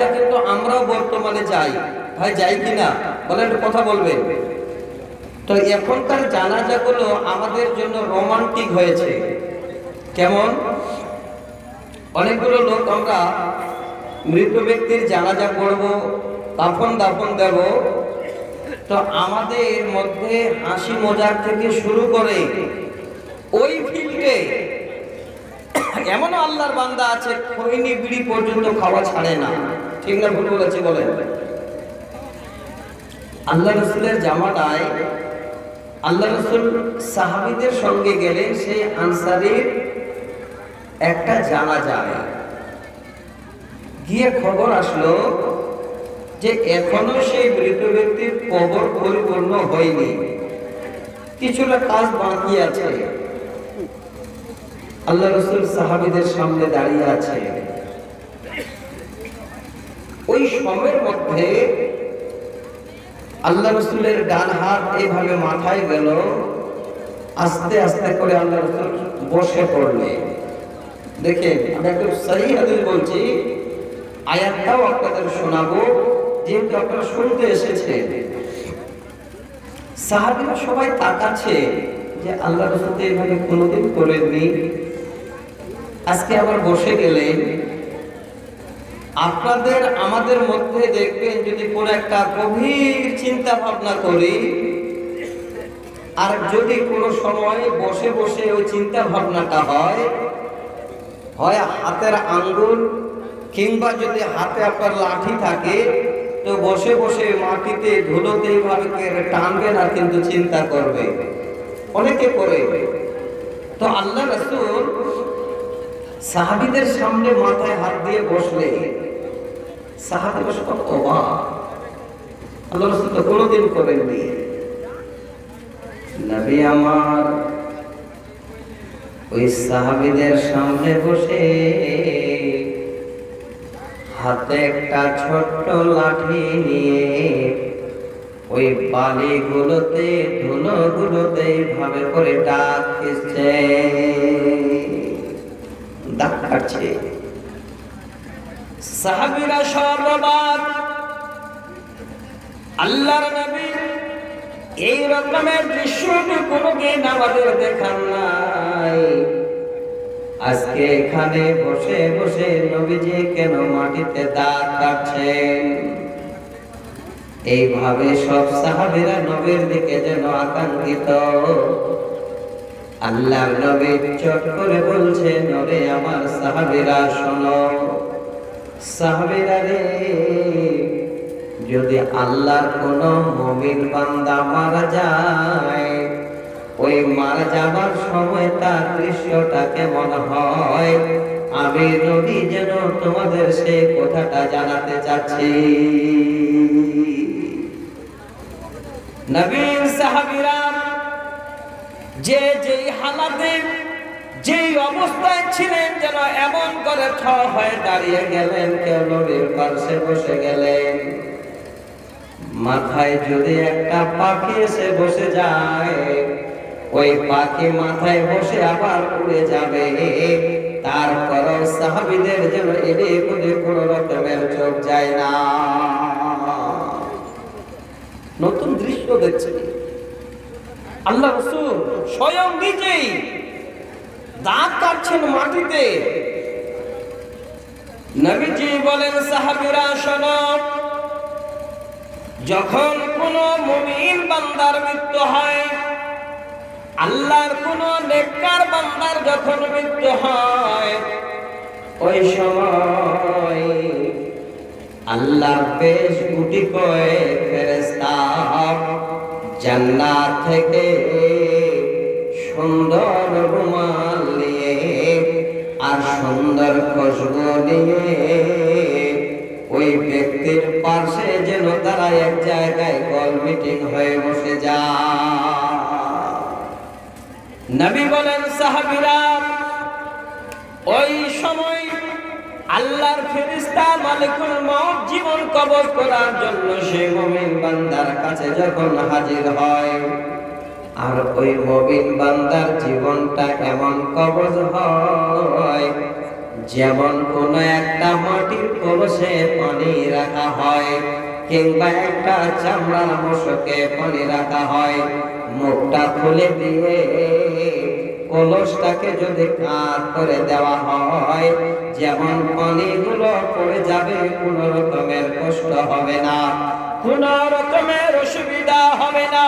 জানাজা কিন্তু আমরাও বর্তমানে যাই, ভাই যাই কিনা বলেন, একটু কথা বলবেন। তো এখনকার জানাজাগুলো আমাদের জন্য রোমান্টিক হয়েছে। কেমন? অনেকগুলো লোক আমরা মৃত ব্যক্তির জানাজা করব, কাফন দাফন দেব, তো আমাদের মধ্যে হাসি মজাক থেকে শুরু করে ওই ফিল্ডে এমনও আল্লাহর বান্দা আছে খৈনি বিড়ি পর্যন্ত খাওয়া ছাড়ে না। ঠিক না ভুল বলেছি বলেন? আল্লাহ রসুলের জামানায় আল্লাহ রসুল সাহাবীদের সঙ্গে গেলেন সেই আনসারীর একটা জানাজায়। গিয়ে খবর আসলো যে এখনো সেই মৃত ব্যক্তির কবর পরিপূর্ণ হয়নি, কিছুটা কাজ বাকি আছে। আল্লাহ রসুল সাহাবীদের সামনে দাঁড়িয়ে আছে। ওই সময়ের মধ্যে আল্লাহ রসুলের ডান হাত এইভাবে মাথায় গেল, আস্তে আস্তে করে আল্লাহ রসুল বসে পড়লে। দেখেন, আমি একদম সহি হাদিস বলছি, আয়াতটাও আপনাদের শোনাবো যেহেতু আপনারা শুনতে এসেছেন। সাহাবীরা সবাই তাকাচ্ছে যে আল্লাহ রসুল তো এইভাবে কোনোদিন করেননি, আজকে আবার বসে গেলেন। আপনাদের আমাদের মধ্যে দেখবেন যদি কোনো একটা গভীর চিন্তা ভাবনা করি, আর যদি কোনো সময় বসে বসে ওই চিন্তা ভাবনাটা হয় হাতের আঙ্গুল কিংবা যদি হাতে আপনার লাঠি থাকে, তো বসে বসে মাটিতে ধুলোতে এইভাবে টানবেন আর কিন্তু চিন্তা করবে, অনেকে করে। তো আল্লাহ রাসূল সাহাবীদের সামনে মাথায় হাত দিয়ে বসলে সাহাবীরা সব অবাক, আল্লাহ রাসূল তো কোনোদিন করেননি। নবী আমার ওই সাহাবীদের সামনে বসে হাতে একটা ছোট্ট লাঠি নিয়ে ওই বালিগুলোতে ধুলোগুলোতে ভাবে করে দাগ দিচ্ছে, দাগ কাটছে। সাহাবীরা সর্ববাদ, আল্লাহর নবী এই রকমের দৃশ্যটি কোনোদিন আমাদের দেখান নাই। আজকে এখানে বসে বসে নবীজি কেন মাটিতে দাগ কাটছেন? এইভাবে সব সাহাবীরা নবীর দিকে যেন আকাঙ্ক্ষিত। আল্লাহর নবী চট করে বলছেন, ওরে আমার সাহাবীরা শোনো, সাহাবীরা রে, যদি আল্লাহর কোন মুমিন বান্দা মারা যায়, ওই মারা যাবার সময় তার দৃশ্যটা কেমন হয়, আমি নবী যেন তোমাদের সেই কথাটা জানাতে চাচ্ছি। নবীর সাহাবীরা যে যেই হালাতে যেই অবস্থায় ছিলেন যেন এমন করে ঠ হয়ে দাঁড়িয়ে গেলেন, কেউ নবীর পাশে বসে গেলেন। মাথায় যদি একটা পাখি এসে বসে যায়, ওই পাখি মাথায় বসে আবার উড়ে যাবে, তারপরও সাহাবীদের যেন এদিক ওদিক কোনো রকমের চোখ যায় না। নতুন দৃশ্য দেখছে আল্লাহ রাসূল স্বয়ং নিজেই দাগ কাটছেন মাটিতে। নবীজি বলেন, সাহাবীরা শোনো, যখন কোন মুমিন বান্দার মৃত্যু হয়, আল্লাহর কোন নেককার বান্দার যখন মৃত্যু হয়, ওই সময় আল্লাহর বেশ গুটি কয়েক ফেরেশতা জান্নাত থেকে সুন্দর রুমাল নিয়ে আর সুন্দর খুশবু নিয়ে ওই ব্যক্তির পাশে যেন তারা এক জায়গায় গোল মিটিং হয়ে বসে যায়। নবী বলেন, সাহাবীরা ওই সময় আল্লাহর ফেরেশতা মালিকুল মউত জীবন কবজ করার জন্য সেই মুমিন বান্দার কাছে যখন হাজির হয়, আর ওই মুমিন বান্দার জীবনটা এমন কবজ হয় যেমন কোন একটা মাটির কলসে পানি রাখা হয় কিংবা একটা চামড়ার মশকে পানি রাখা হয়, মুখটা খুলে দিয়ে কলসটাকে যদি কাত করে দেওয়া হয়, যেমন পানিগুলো পড়ে যাবে, কোনো রকমের কষ্ট হবে না, কোনো রকমের অসুবিধা হবে না।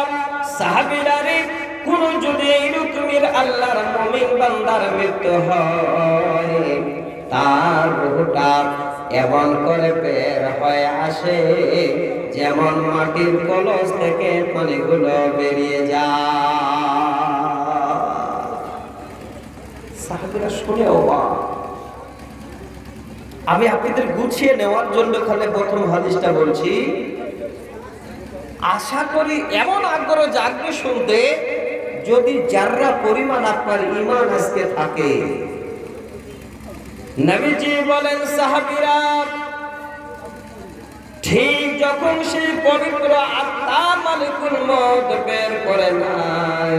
সাহাবীরারে কোন যদি এইরকমের আল্লাহর মুমিন বান্দার মৃত্যু হয়, তার রূহটা এমন করে বের হয়ে আসে যেমন মাটির কলস থেকে পানিগুলো বেরিয়ে যায়। সাহাবীরা শুনে অবাক। আমি আপনাদের গুছিয়ে নেওয়ার জন্য খালি প্রথম হাদিসটা বলছি। আশা করি এমন আগ্রহ জাগবে শুনতে, যদি যারা পরিমাণ আপনার ঈমান আজকে থাকে। নবীজি বলেন, সাহাবীরা ঠিক যখন সেই পবিত্র আত্মা মালিকুল মউত বের করে নাই,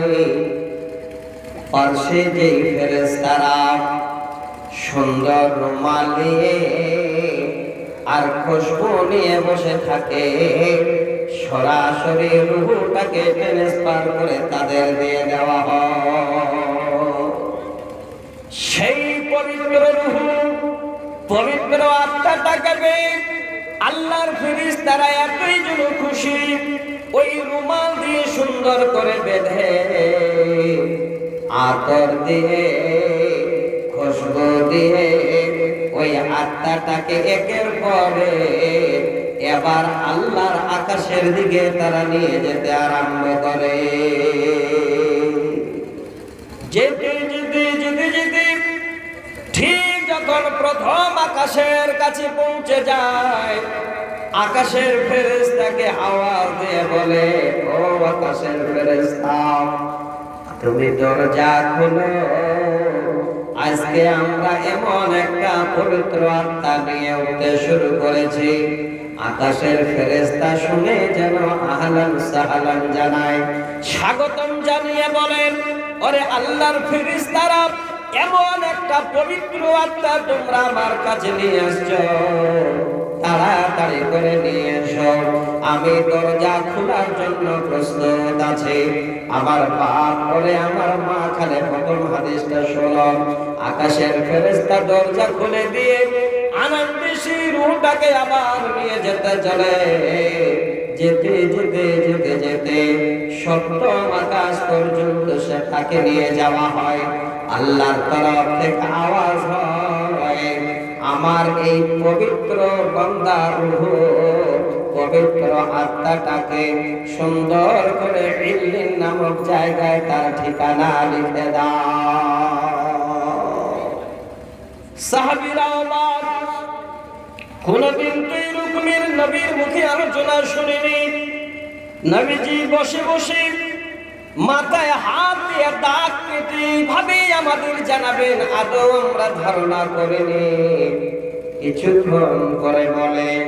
পাশে যেই ফেরেশতারা সুন্দর রুমাল নিয়ে আর খুশবু নিয়ে বসে থাকে, সরাসরি রূহটাকে ট্রান্সফার করে তাদের দিয়ে দেওয়া হয়। সেই পবিত্র রূহ, পবিত্র আত্মাটাকে আল্লাহর ফেরেশতারা এতই যেন খুশি, ওই রুমাল দিয়ে সুন্দর করে বেঁধে আতর দিয়ে খুশবু দিয়ে ওই আত্মাটাকে একের পরে এবার আল্লাহর আকাশের দিকে তারা নিয়ে যেতে আরম্ভ করে। যেতে যেতে যেতে যেতে ঠিক যখন প্রথম আকাশের কাছে পৌঁছে যায়, আকাশের ফেরেশতাকে আওয়াজ দিয়ে বলে, ও আকাশের ফেরেশতা, তুমি দরজা খোলো, আজকে আমরা এমন একটা পবিত্র আত্মা নিয়ে উঠতে শুরু করেছি। আকাশের ফেরেশতা শুনে যেন আহলান সাহলান জানায়, স্বাগতম জানিয়ে বলেন, ওরে আল্লাহর ফেরেশতারা, এমন একটা পবিত্র আত্মা তোমরা আমার কাছে নিয়ে আসছো, তাড়াতাড়ি করে নিয়ে এসো, আমি দরজা খোলার জন্য প্রস্তুত আছি। আমার বাপ বলে আমার মা খালে প্রথম হাদিসটা শোনো। আকাশের ফেরেশতা দরজা খুলে দিয়ে আনন্দে সেই রূহটাকে আবার নিয়ে যেতে চলে। যেতে যেতে যেতে যেতে সপ্তম আকাশ পর্যন্ত সে তাকে নিয়ে যাওয়া হয়। আল্লাহর তরফ থেকে আওয়াজ হয়, আমার এই পবিত্র বান্দার রূহ, পবিত্র আত্মাটাকে সুন্দর করে ইল্লিন নামক জায়গায় তার ঠিকানা লিখে দাও। সাহাবীরা অবাক, কোনদিন তো এরকমের নবীর মুখে আলোচনা শুনিনি। নবীজি বসে বসে মাথায় হাত দিয়ে দাগ কেটে ভাবে আমাদের জানাবেন, আদৌ আমরা ধারণা করিনি। কিছুক্ষণ পরে বলেন,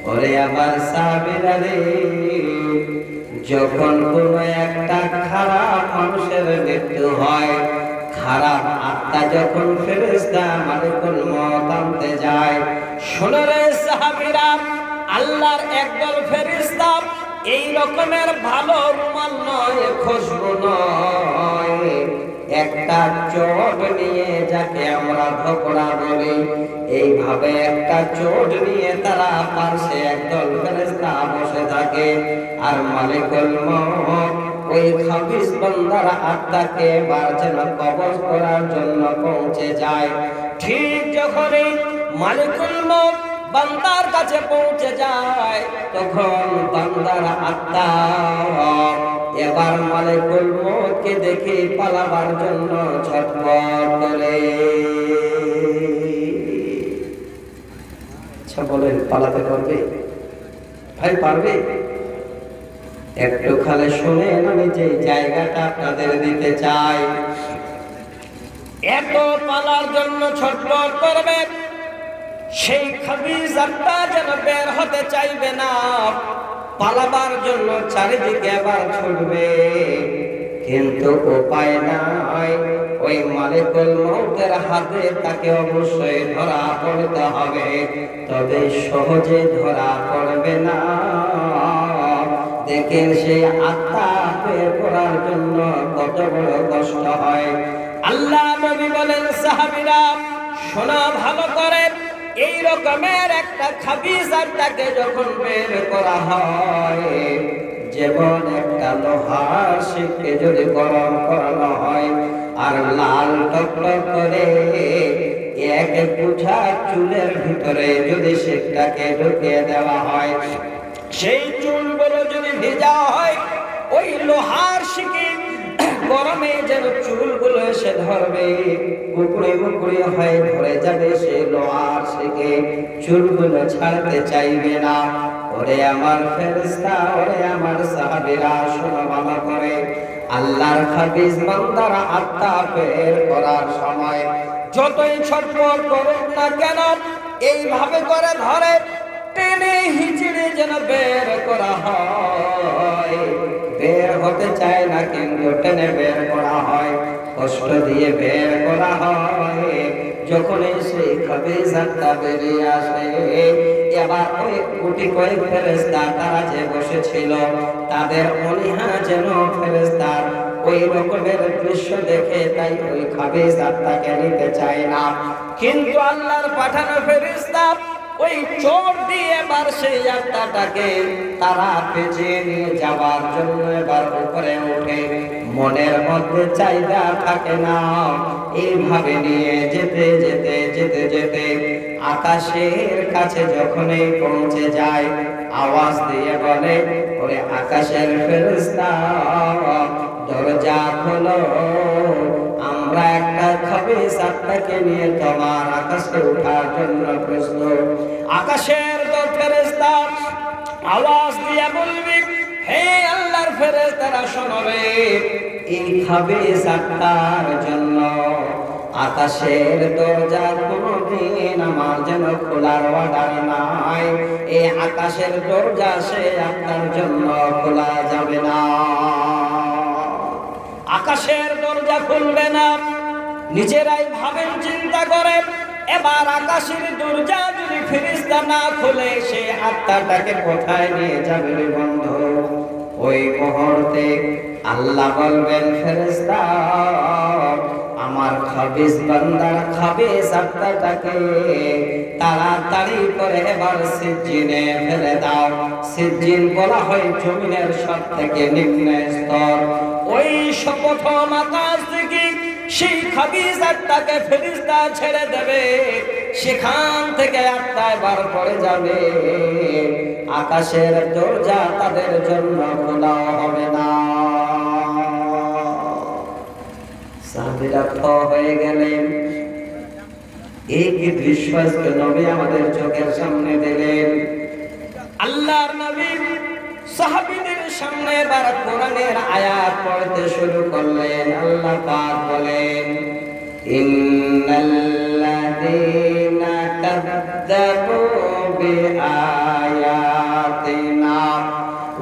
ওরে আমার সাহাবীরা রে, যখন কোনো একটা খারাপ মানুষের মৃত্যু হয়, খারাপ আত্মা যখন ফেরেশতা মালিকুল মউত আনতে যায়, শোনো রে সাহাবীরা, আল্লাহর একদল ফেরেশতা এই রকমের ভালো রুমাল নয়, খুশবু নয়, একটা চোট নিয়ে, যাকে আমরা ধোকরা বলি, এইভাবে একটা চোট নিয়ে তারা পাশে একদল ফেরেশতা বসে থাকে। আর মালিকুল মউত ওই খাবিস বান্দার আত্মাকে যেন কবজ করার জন্য পৌঁছে যায়। ঠিক যখনই মালিকুল মউত বান্দার কাছে পৌঁছে যায়, তখন বান্দার আত্মা এবার মালিকুল মউতকে দেখে পালাবার জন্য ছটফট করে। আচ্ছা বলেন, পালাতে পারবে? ভাই পারবে? একটু খালে শুনে আমি যে জায়গাটা আপনাদের দিতে চাই, এত পালার জন্য ছটফট করবে, সেই খাবিস আত্মা যেন বের হতে চাইবে না, পালাবার জন্য চারিদিকে আবার ছুটবে। কিন্তু উপায় নাই, ওই মালিকুল মউতের হাতে তাকে অবশ্যই ধরা পড়তে হবে। তবে সহজে ধরা পড়বে না। দেখেন সেই আত্মা বের করার জন্য কত বড় কষ্ট হয়। আল্লাহ নবী বলেন, সাহাবীরা শোনো ভালো করে, এই রকমের একটা খাবিস আত্মাকে যখন বের করা হয়, যেমন একটা লোহার শিককে যদি গরম করানো হয় আর লাল টকটক করে এক মুঠা চুলের ভিতরে যদি শিকটাকে ঢুকিয়ে দেওয়া হয়, সেই চুলগুলো যদি ভেজা হয়, ওই লোহার শিকে গরমে যেন চুলগুলো এসে ধরবে, মুকুড়ে মুকুড়ে হয়ে ধরে যাবে। সেই লোহার শিকে চুলগুলো ছাড়তে চাইবে না। ওরে আমার ফেরেশতা, ওরে আমার সাহাবীরা, শোনো ভালো করে, আল্লাহর হাফেজ বান্দারা আত্মা বের করার সময় যতই ছটফট করুক না কেন, এইভাবে করে ধরে টেনে হিচড়ে যেন বের করা হয়। বের হতে চায় না, কিন্তু টেনে বের করা হয়, কষ্ট দিয়ে বের করা হয়। যখন সেই খাবিস আত্মা বেরিয়ে আসে, এবার ওই কোটি কয়েক ফেরেশতা তারা যে বসেছিল, তাদের অনীহা যেন ফেরেশতার ওই রকমের দৃশ্য দেখে, তাই ওই খাবিস আত্মাকে নিতে চায় না। কিন্তু আল্লাহর পাঠানো ফেরেশতা ওই চোর দিয়ে এবার সেই আত্মাটাকে তারা পেঁচিয়ে নিয়ে যাবার জন্য এবার উপরে উঠে, মনের মধ্যে চাহিদা থাকে না। এইভাবে নিয়ে যেতে যেতে যেতে যেতে আকাশের কাছে যখনই পৌঁছে যায়, আওয়াজ দিয়ে বলে, ওরে আকাশের ফেরেশতা, দরজা খোলো, আমরা একটা খাবিস আত্মাকে নিয়ে তোমার আকাশে ওঠার জন্য প্রস্তুত। আকাশের ফেরেশতা আওয়াজ দিয়ে বলবে, হে আল্লাহর ফেরেশতারা শোনবে, এই খাবিস আত্মার জন্য আকাশের দরজা কোনদিন আমার যেন খোলার অর্ডার নাই। এই আকাশের দরজা সে আত্মার জন্য খোলা যাবে না। আকাশের দরজা খুলবে না। নিজেরাই ভাবেন, চিন্তা করেন, এবার আকাশের দরজা যদি ফেরেশতা না খুলে, সেই আত্মাটাকে কোথায় নিয়ে যাবে রে বন্ধু? ওই মুহূর্তে আল্লাহ বলবেন, ফেরেশতা, আমার খাবিস বান্দার খাবিস আত্মাটাকে তাড়াতাড়ি করে এবার সিজ্জিনে ফেলে দাও। সিজ্জিন বলা হয় জমিনের সব থেকে নিম্ন স্তর। ওই প্রথম আকাশ থেকে সেই খাবিস আত্মাকে ফেরেশতা ছেড়ে দেবে, সেখান থেকে আত্মা এবার পড়ে যাবে। আকাশের দরজা তাদের জন্য খোলা হবে না। সাহাবীরা হয়ে গেলেন। এই কি দৃশ্য আজকে নবী আমাদের চোখের সামনে দিলেন। আল্লাহর নবী সাহাবীদের সামনে এবার কোরআনের আয়াত পড়তে শুরু করলেন। আল্লাহ পাক বলেন, ইন্নাল্লাযীনা কাযযাবু বিআয়াতিনা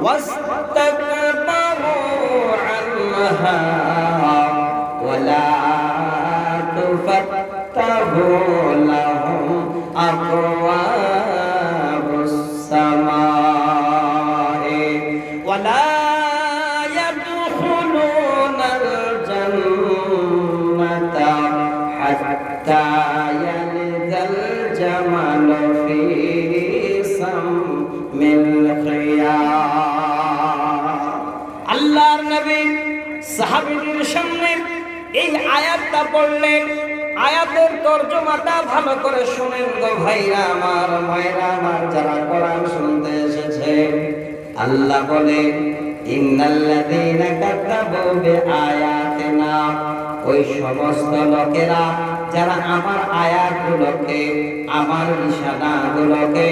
ওয়াস্তাকবারু আনহা ওয়ালা তুফাত্তাহু লাহুম আবওয়াবুস সামা'i ওয়ালা ইয়াদখুলুনাল জান্নাতা হাত্তা ইয়ালিজাল জামালু ফি সামিল খিয়াম। আল্লাহর নবী সাহাবীদের সামনে এই আয়াতটা পড়লেন। আয়াতের তরজমাটা ভালো করে শুনেন গো ভাইরা আমার, মায়েরা আমার, যারা কোরআন শুনতে এসেছেন। আল্লাহ বলেন, ইন্নাল্লাযীনা কাযযাবু বিআয়াতিনা, ওই সমস্ত লোকেরা যারা আমার আয়াতগুলোকে, আমার নিশানাগুলোকে,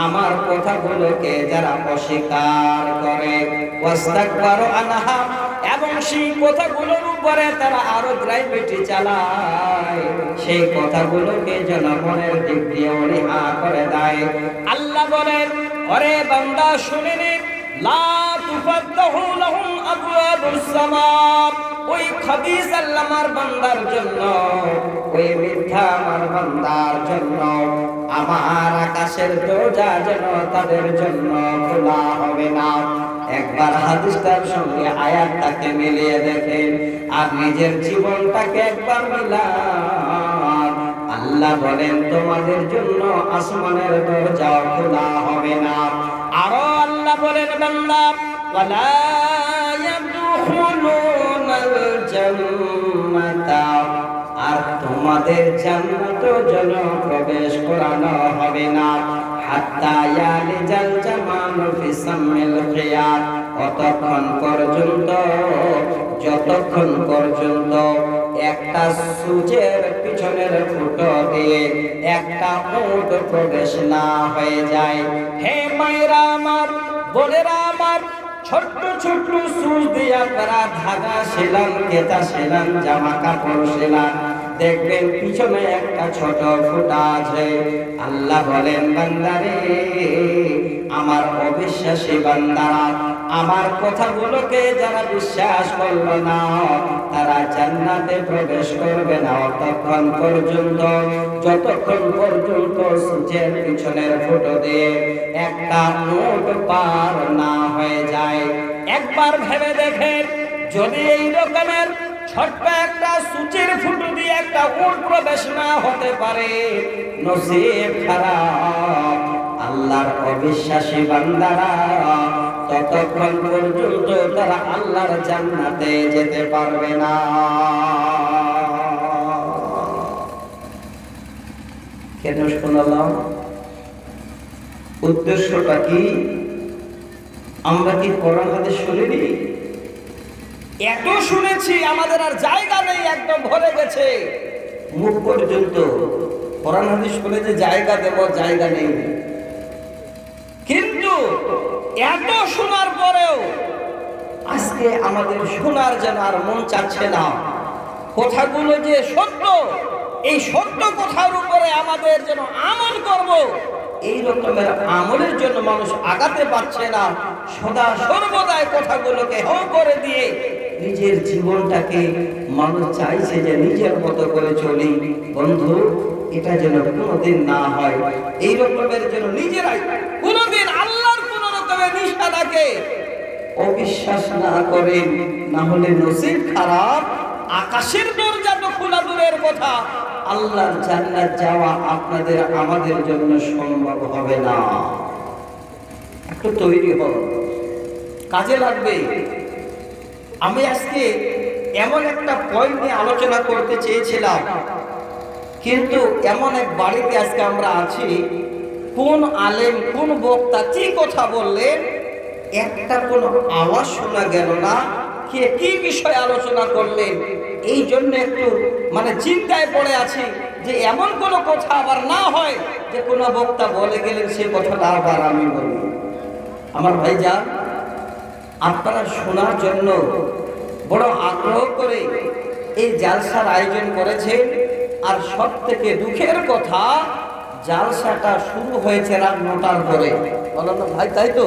আমার কথাগুলোকে যারা অস্বীকার করে, ওয়াস্তাকবারু আনহা, এবং সেই কথাগুলোর উপরে তারা আরো গ্রাইভিটি চালায়, সেই কথাগুলোকে জনগণের দিক দিয়ে অনীহা করে দেয়। আল্লাহ বলেন, ওরে বান্দা শুনে নে, লা তুফাত্তাহু লাহুম আবওয়াবুস সামা, ওই খবিস আল্লামার বান্দার জন্য, ওই মিথ্যা আমার বান্দার জন্য আমার আকাশের দরজা যেন তাদের জন্য খোলা হবে না। একবার হাদিসটার সঙ্গে আয়াতটাকে মিলিয়ে দেখেন আর নিজের জীবনটাকে একবার মিলান। আল্লাহ বলেন তোমাদের জন্য আসমানের দরজা খোলা হবে না। আরো আল্লাহ বলেন বান্দা ওয়ালা ইয়াদখুলুনাল জান্নাতা, আর তোমাদের জান্নাতে যেন প্রবেশ করানো হবে না হাত্তা ইয়ালিজাল জামালু ফি সামিল খিয়াত, অতক্ষণ পর্যন্ত যতক্ষণ পর্যন্ত একটা সূচের পিছনের ফুটো দিয়ে একটা উট প্রবেশ না হয়ে যায়। হে মায়েরা আমার, বোনেরা আমার, ছোট্ট ছোট্ট সুচ দিয়া করা ধাগা সেলাম, কেতা সেলাম, জামা কাপড় সেলাম, দেখবেন পিছনে একটা ছোট ফুটা আছে। আল্লাহ বলেন বান্দারে, আমার অবিশ্বাসী বান্দারা আমার কথাগুলোকে যারা বিশ্বাস করলো না তারা জান্নাতে প্রবেশ করবে না ততক্ষণ পর্যন্ত যতক্ষণ পর্যন্ত সূচের পিছনের ফুটো দিয়ে একটা উট পার না হয়ে যায়। একবার ভেবে দেখেন, যদি এই রকমের ছোট্ট একটা সূচের ফুটো দিয়ে একটা উট প্রবেশ না হতে পারে, নসিব খারাপ। আল্লাহর অবিশ্বাসী বান্দারা ততক্ষণ পর্যন্ত তারা আল্লাহর জান্নাতে যেতে পারবে না। কেন শোনালাম? উদ্দেশ্যটা কি? আমরা কি কোরআন হাদিস শুনিনি? এত শুনেছি, আমাদের আর জায়গা নেই, একদম ভরে গেছে মুখ পর্যন্ত। কোরআন হাদিস শুনে যে জায়গা দেব, জায়গা নেই। কিন্তু এত শোনার পরেও আজকে আমাদের শোনার যেন আর মন চাচ্ছে না। কথাগুলো যে সত্য, এই সত্য কথার উপরে আমাদের যেন আমল করব, এই রকমের আমলের জন্য মানুষ আগাতে পারছে না। সদা সর্বদাই কথাগুলোকে হো করে দিয়ে নিজের জীবনটাকে মানুষ চাইছে যে নিজের মতো করে চলি। বন্ধু, এটা যেন কোনোদিন না হয়। এই রকমের যেন নিজেরাই কোনোদিন আল্লাহর কোন রকমের নিশানাকে অবিশ্বাস না করেন, না হলে নসিব খারাপ। আকাশের দরজা তো খোলা দূরের কথা, আল্লাহর জান্নাত যাওয়া আপনাদের আমাদের জন্য সম্ভব হবে না। একটু তৈরি হন, কাজে লাগবে। আমি আজকে এমন একটা পয়েন্ট নিয়ে আলোচনা করতে চেয়েছিলাম, কিন্তু এমন এক বাড়িতে আজকে আমরা আছি, কোন আলেম কোন বক্তা কি কথা বললেন একটা কোনো আওয়াজ শোনা গেল না। কে কি বিষয়ে আলোচনা করলেন, এই জন্য একটু চিন্তায় পড়ে আছি যে এমন কোনো কথা আবার না হয় যে কোনো বক্তা বলে গেলেন সে কথাটা আবার আমি বলি। আমার ভাইজান, আপনারা শোনার জন্য বড় আগ্রহ করে এই জালসার আয়োজন করেছেন। আর সব থেকে দুঃখের কথা, জালসাটা শুরু হয়েছে রাত 9টার পরে। বলেন না ভাই, তাই তো?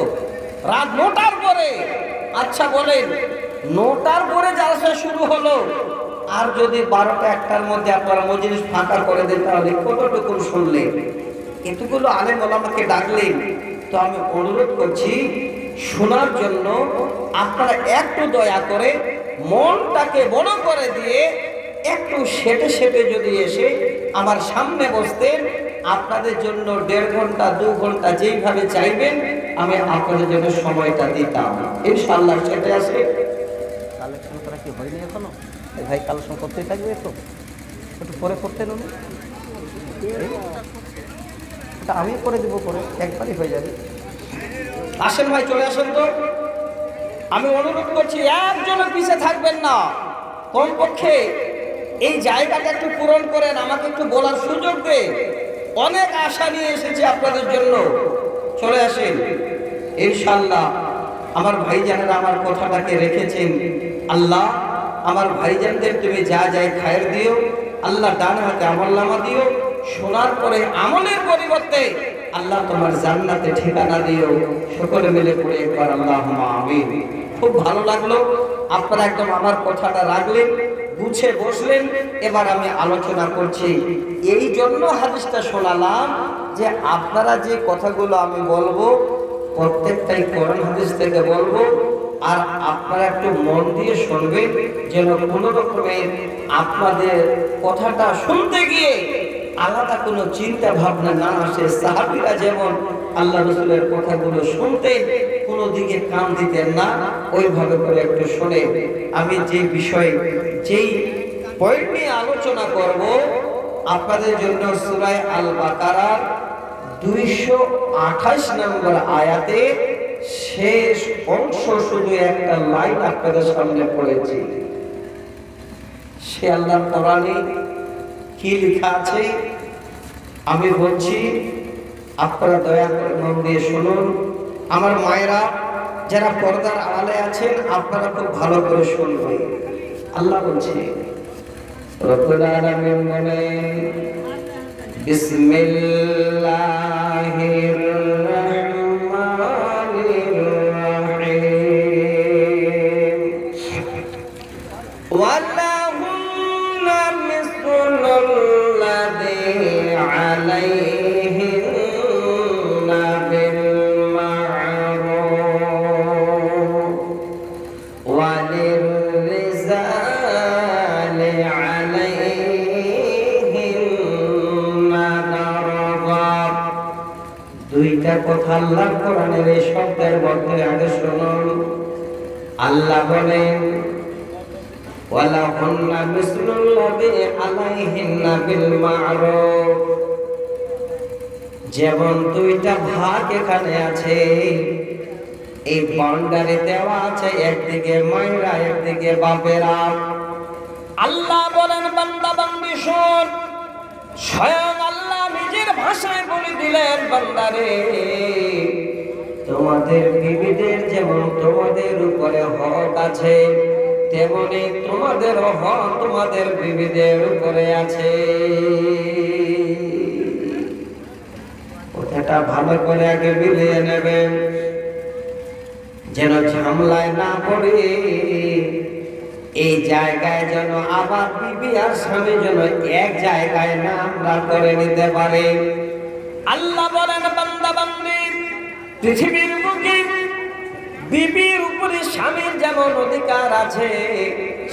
রাত 9টার পরে। আচ্ছা বলেন, 9টার পরে জালসা শুরু হলো, আর যদি 12টা 1টার মধ্যে আপনারা মজলিস ফাঁকা করে দেন তাহলে কতটুকু শুনলেন? এতগুলো আলেম ওলামাকে ডাকলেন, তো আমি অনুরোধ করছি শোনার জন্য আপনারা একটু দয়া করে মনটাকে বড় করে দিয়ে একটু সেটে সেটে যদি এসে আমার সামনে বসতেন, আপনাদের জন্য 1.5 ঘন্টা 2 ঘন্টা যেইভাবে চাইবেন আমি আপনাদের জন্য সময়টা দিতাম। ইনশাআল্লাহ সেটা আসে। কালেকশন করা কি হয়নি এখনো? ভাই কালেকশন করতেই থাকবে, একটু পরে করতেন উনি, এটা আমি করে দিব, পরে একবারই হয়ে যাবে। আসেন ভাই, চলে আসেন তো। আমি অনুরোধ করছি একজনের পিছে থাকবেন না, কমপক্ষে এই জায়গাটা একটু পূরণ করেন, আমাকে একটু বলার সুযোগ দেন। অনেক আশা নিয়ে এসেছি আপনাদের জন্য, চলে আসেন ইনশাআল্লাহ। আমার ভাইজানেরা আমার কথাটাকে রেখেছেন। আল্লাহ আমার ভাইজানদের তুমি যা যাই খায়ের দিও। আল্লাহ ডান হাতে আমলনামা দিও। শোনার পরে আমলের পরিবর্তে আল্লাহ তোমার জান্নাতে ঠিকানা দিও। সকলে মিলে পড়ে একবার আল্লাহুম্মা আমিন। খুব ভালো লাগলো, আপনারা একদম আমার কথাটা রাখলেন, বুঝে বসলেন। এবার আমি আলোচনা করছি। এই জন্য হাদিসটা শোনালাম যে আপনারা যে কথাগুলো আমি বলবো প্রত্যেকটাই কোরআন হাদিস থেকে বলবো, আর আপনারা একটু মন দিয়ে শুনবেন, যেন কোনো রকমের আপনাদের কথাটা শুনতে গিয়ে আলাদা কোনো চিন্তা ভাবনা না আসে। সাহাবীরা যেমন আল্লাহ রাসূলের কথাগুলো শুনতেন, কোনো দিকে কান দিতেন না, ওইভাবে করে একটু শুনে আমি যে বিষয় যেই পয়েন্ট নিয়ে আলোচনা করব আপনাদের জন্য সূরা আল বাকারার 228 নম্বর আয়াতে শেষ অংশ শুধু একটা লাইন আপনাদের সামনে পড়েছি। সে আল্লাহর কোরআনে কি লেখা আছে আমি বলছি, আপনারা দয়া করে মন দিয়ে শুনুন। আমার মায়েরা যারা পর্দার আড়ালে আছেন আপনারা খুব ভালো করে শুনবেন। আল্লাহ বলছে, রব্বুল আলামিন বলেন, বিসমিল্লাহির রাহমানির রাহিম, ওয়ালাহুন্না মিসলুল্লাযী আলাইহিন্না বিল মা'রুফ ওয়ালিররিজালি আলাইহিন্না দারাজাত। দুইটা কথা আল্লাহ কোরআনের এই শব্দের মধ্যে আগে শুনুন। আল্লাহ বলেন, ওয়ালাহুন্না মিসলুল্লাযী আলাইহিন্না বিল মা'রুফ। যেমন দুইটা ভাগ এখানে আছে, এই বাউন্ডারি দেওয়া আছে, একদিকে মায়েরা একদিকে বাপেরা। আল্লাহ বলেন, বান্দা বান্দি শোন, স্বয়ং আল্লাহ নিজের ভাষায় বলে দিলেন, বান্দারে তোমাদের বিবিদের যেমন তোমাদের উপরে হক আছে, তেমনি তোমাদেরও হক তোমাদের বিবিদের উপরে আছে। কথাটা ভালো করে আগে মিলিয়ে নেবেন, যেন ঝামেলায় না পড়ে। এই জায়গায় যেন আবার বিবি আর স্বামী যেন এক জায়গায় না আমরা করে নিতে পারে। আল্লাহ বলেন, বান্দা বান্দি, পৃথিবীর বুকে বিবির উপরে স্বামীর যেমন অধিকার আছে,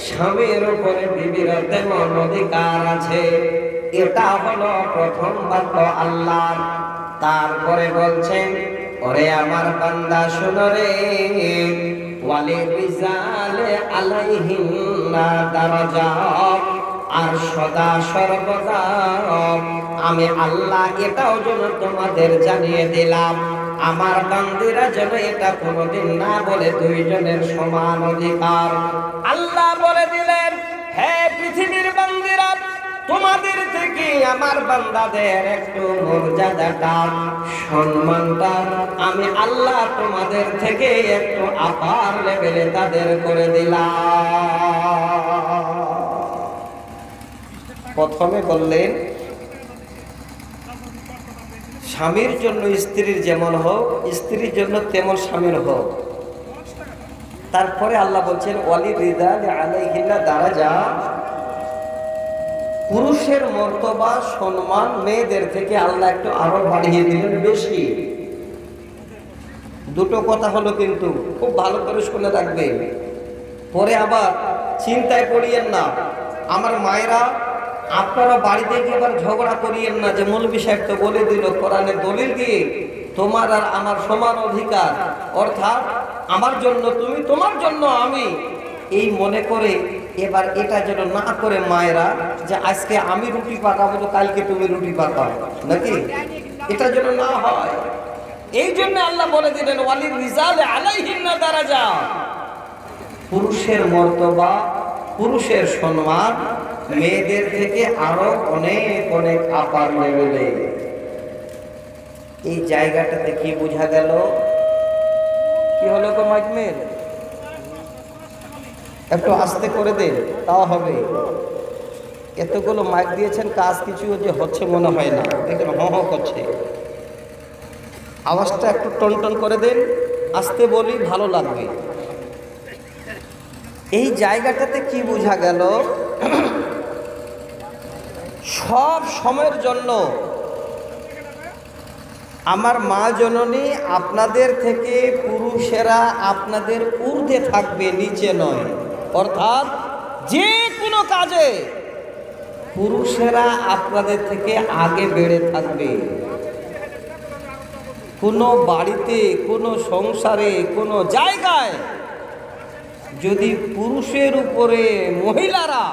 স্বামীর উপরে বিবির তেমন অধিকার আছে। এটা হলো প্রথম বাক্য আল্লাহর। তারপরে বলছেন, ওরে আমার বান্দা শোনো রে, ওয়ালিররিজালি আলাইহিন্না দারাজাত। আর সদা সর্বদা আমি আল্লাহ এটাও যেন তোমাদের জানিয়ে দিলাম, আমার বান্দিরা যেন এটা কোনোদিন না বলে দুইজনের সমান অধিকার। আল্লাহ বলে দিলেন, হে পৃথিবীর বান্দিরা, তোমাদের থেকে আমার বান্দাদের একটু মর্যাদাটা সম্মানটা আমি আল্লাহ তোমাদের থেকে একটু আপার লেভেলে তাদের করে দিলাম। প্রথমে বললেন স্বামীর জন্য স্ত্রীর যেমন হোক, স্ত্রীর জন্য তেমন স্বামীর হোক। তারপরে আল্লাহ বলছেন, ওয়ালিররিজালি আলাইহিন্না দারাজাত। পুরুষের মর্তবা সম্মান মেয়েদের থেকে আল্লাহ একটু আরো বাড়িয়ে দিলেন বেশি। দুটো কথা হলো, কিন্তু খুব ভালো করে শুনে রাখবেন, পরে আবার চিন্তায় পড়িয়েন না। আমার মায়েরা, আপনারা বাড়িতে গিয়ে আবার ঝগড়া করিয়েন না যে মৌলভী সাহেব তো বলে দিল কোরআনের দলিল দিয়ে তোমার আর আমার সমান অধিকার, অর্থাৎ আমার জন্য তুমি, তোমার জন্য আমি, এই মনে করে এবার এটা যেন না করে মায়েরা, যে আজকে আমি রুটি পাকাবো তো কালকে তুমি রুটি পাকাও নাকি, এটা যেন না হয়। এই জন্য আল্লাহ বলে দিলেন, ওয়ালিররিজালি আলাইহিন্না দারাজাত। পুরুষের মর্তবা, পুরুষের সম্মান মেয়েদের থেকে আরো অনেক অনেক আপার লেভেলে। এই জায়গাটাতে কি বোঝা গেল? কি হলো গো মাইকমেল, একটু আস্তে করে দেন, তাও হবে। এতগুলো মাইক দিয়েছেন, কাজ কিছু যে হচ্ছে মনে হয় না, দেখেন হ হ করছে। আওয়াজটা একটু টনটন করে দেন, আস্তে বলি, ভালো লাগবে। এই জায়গাটাতে কি বোঝা গেল? সব সময়ের জন্য আমার মা জননী আপনাদের থেকে পুরুষেরা আপনাদের ঊর্ধ্বে থাকবে, নিচে নয়। অর্থাৎ যে কোনো কাজে পুরুষেরা আপনাদের থেকে আগে বেড়ে থাকবে। কোনো বাড়িতে, কোনো সংসারে, কোনো জায়গায় যদি পুরুষের উপরে মহিলারা,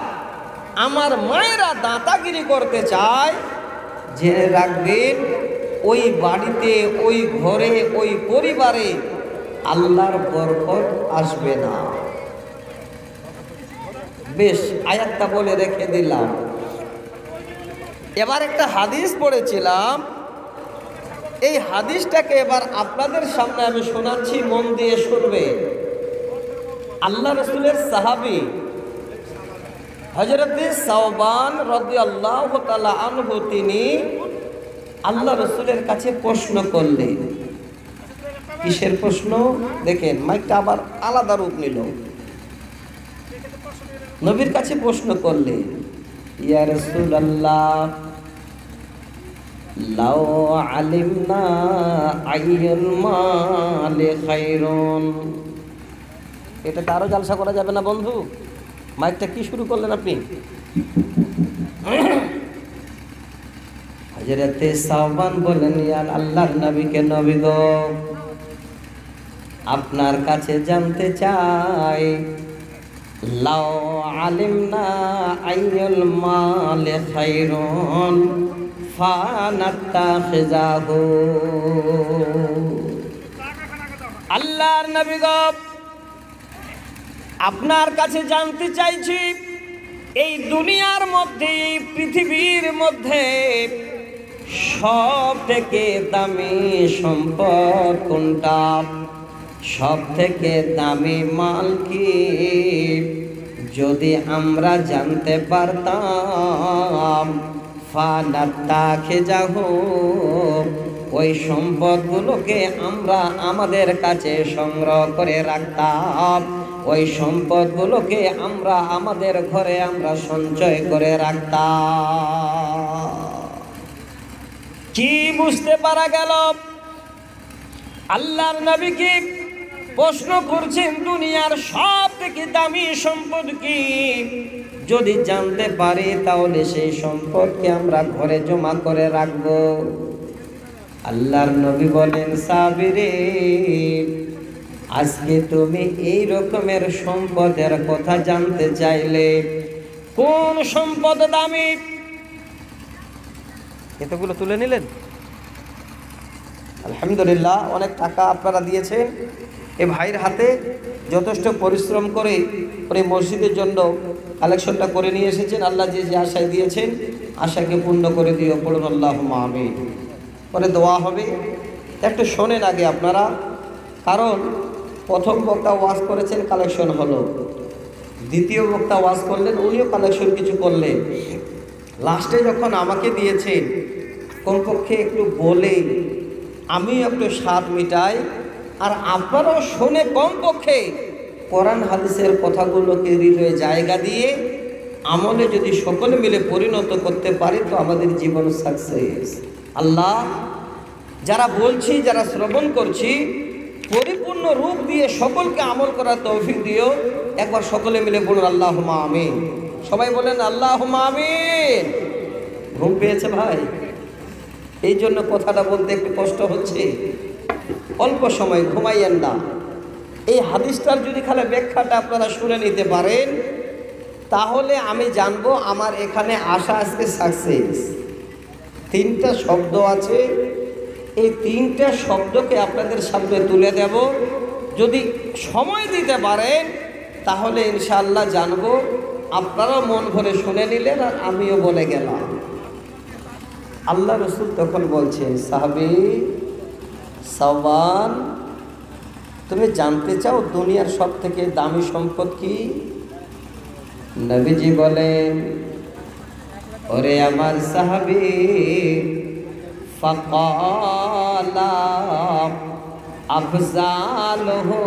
আমার মায়েরা দাঁতাগিরি করতে চায়, জেনে রাখবেন ওই বাড়িতে, ওই ঘরে, ওই পরিবারে আল্লাহর বরকত আসবে না। বেশ, আয়াতটা বলে রেখে দিলাম। এবার একটা হাদিস পড়েছিলাম, এই হাদিসটাকে এবার আপনাদের সামনে আমি শোনাচ্ছি, মন দিয়ে শুনবে। আল্লাহ রাসূলের সাহাবী হযরত সাওবান রাদিয়াল্লাহু তাআলা আনহু তিনি আল্লাহ রাসূলের কাছে প্রশ্ন করলেন। কিসের প্রশ্ন? দেখেন, মাইকটা আবার আলাদা রূপ নিল। নবীর কাছে প্রশ্ন করলেন, ইয়া রাসূলুল্লাহ, লাউ আলিমনা আইয়ুল মালি খায়রুন। এটা তো আরো জালসা করা যাবে না বন্ধু? মাইকটা কি শুরু করলেন আপনি? হযরতে সাওবান বলেন, ইয়া আল্লাহর নবীকে, নবী গো, আপনার কাছে জানতে চাই, লাউ আলিমনা আইয়ুল মালি খায়রুন ফানাত্তাখিযাহু। আল্লাহর নবী গো, আপনার কাছে জানতে চাইছি, এই দুনিয়ার মধ্যে, পৃথিবীর মধ্যে সব থেকে দামি সম্পদ কোনটা? সব থেকে দামি মাল কি? যদি আমরা জানতে পারতাম, ফানাত্তাখিযাহু, ওই সম্পদগুলোকে আমরা আমাদের কাছে সংগ্রহ করে রাখতাম, ওই সম্পদগুলোকে আমরা আমাদের ঘরে আমরা সঞ্চয় করে রাখতাম। কি বুঝতে পারা গেল? আল্লাহর নবী কি প্রশ্ন করছেন, দুনিয়ার সব থেকে দামি সম্পদ কি? যদি জানতে পারি তাহলে সেই সম্পদকে আমরা ঘরে জমা করে রাখব। আল্লাহর নবী বলেন, সাবিরে, আজকে তুমি এই রকমের সম্পদের কথা জানতে চাইলে, কোন সম্পদ দামি? এতগুলো তুলে নিলেন, আলহামদুলিল্লাহ। অনেক টাকা আপনারা দিয়েছেন। এ ভাইয়ের হাতে যথেষ্ট পরিশ্রম করে উনি মসজিদের জন্য কালেকশনটা করে নিয়ে এসেছেন। আল্লাহ যে যে আশায় দিয়েছেন, আশাকে পূর্ণ করে দিও, পড়ুন আল্লাহুম্মা আমিন। পরে দোয়া হবে। একটু শোনেন আগে আপনারা, কারণ প্রথম বক্তা ওয়াজ করেছেন, কালেকশন হলো। দ্বিতীয় বক্তা ওয়াজ করলেন, উনিও কালেকশন কিছু করলেন। লাস্টে যখন আমাকে দিয়েছেন, কমপক্ষে একটু বলে আমি একটু স্বাদ মিটাই, আর আপনারাও শুনে কমপক্ষে কোরআন হাদিসের কথাগুলোকে হৃদয়ে জায়গা দিয়ে আমলে যদি সকলে মিলে পরিণত করতে পারি, তো আমাদের জীবন সাকসেস। আল্লাহ, যারা বলছি, যারা শ্রবণ করছি, পরিপূর্ণ রূপ দিয়ে সকলকে আমল করার তৌফিক দিও। একবার সকলে মিলে বলুন আল্লাহুম্মা আমিন। সবাই বলেন আল্লাহুম্মা আমিন। ঘুম পেয়েছে ভাই? এই জন্য কথাটা বলতে একটু কষ্ট হচ্ছে। অল্প সময় ঘুমাইয়েন না। এই হাদিসটার যদি খালি ব্যাখ্যাটা আপনারা শুনে নিতে পারেন, তাহলে আমি জানবো আমার এখানে আসা আজকে সাকসেস। তিনটা শব্দ আছে, এই তিনটা শব্দকে আপনাদের সামনে তুলে দেব। যদি সময় দিতে পারেন তাহলে ইনশাআল্লাহ জানবো। আপনারাও মন ভরে শুনে নিলেন, আর আমিও বলে গেলাম। আল্লাহ রসুল তখন বলছেন, সাহাবী সাওবান, তুমি জানতে চাও দুনিয়ার সব থেকে দামি সম্পদ কি? নবীজি বলেন, ওরে আমার সাহাবী, ফাকাল ওয়ালা আফজালুহু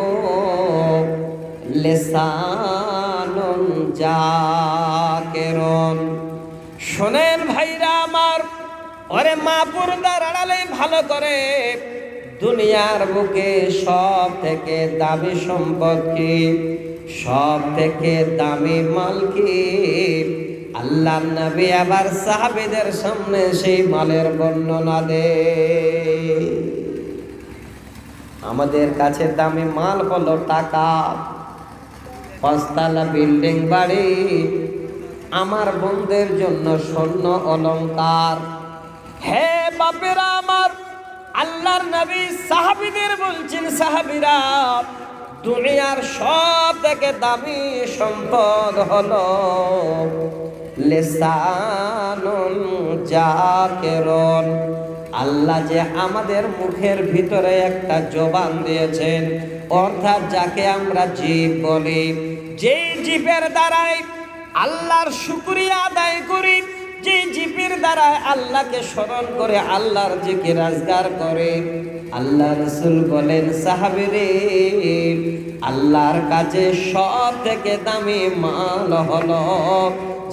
লিসানুন জাকিরুন। শোনেন ভাইরা আমার, ওরে মা পর্দার আড়ালে ভালো করে, দুনিয়ার বুকে সব থেকে দামি সম্পদ কি, সব থেকে দামি মাল কি? আল্লাহর নবী আবার সাহাবীদের সামনে সেই মালের বর্ণনা দে। আমাদের কাছে দামি মাল হলো টাকা, পাঁচতলা বিল্ডিং বাড়ি, আমার বোনদের জন্য স্বর্ণ অলংকার। হে বাপেরা আমার, আল্লাহর নবী সাহাবীদের বলছেন, সাহাবীরা দুনিয়ার সব থেকে দামি সম্পদ হলো লিসানুন জাকিরুন। আল্লাহ যে আমাদের মুখের ভিতরে একটা জবান দিয়েছেন, অর্থাৎ যাকে আমরা জিভ বলি, যেই জিভের দ্বারাই আল্লাহর শুকরিয়া আদায় করি, যে জিভের দ্বারাই আল্লাহকে স্মরণ করে আল্লাহর জিকির আজগার করে, আল্লাহ রাসূল বলেন সাহাবীরে, আল্লাহর কাছে সব থেকে দামি মাল হলো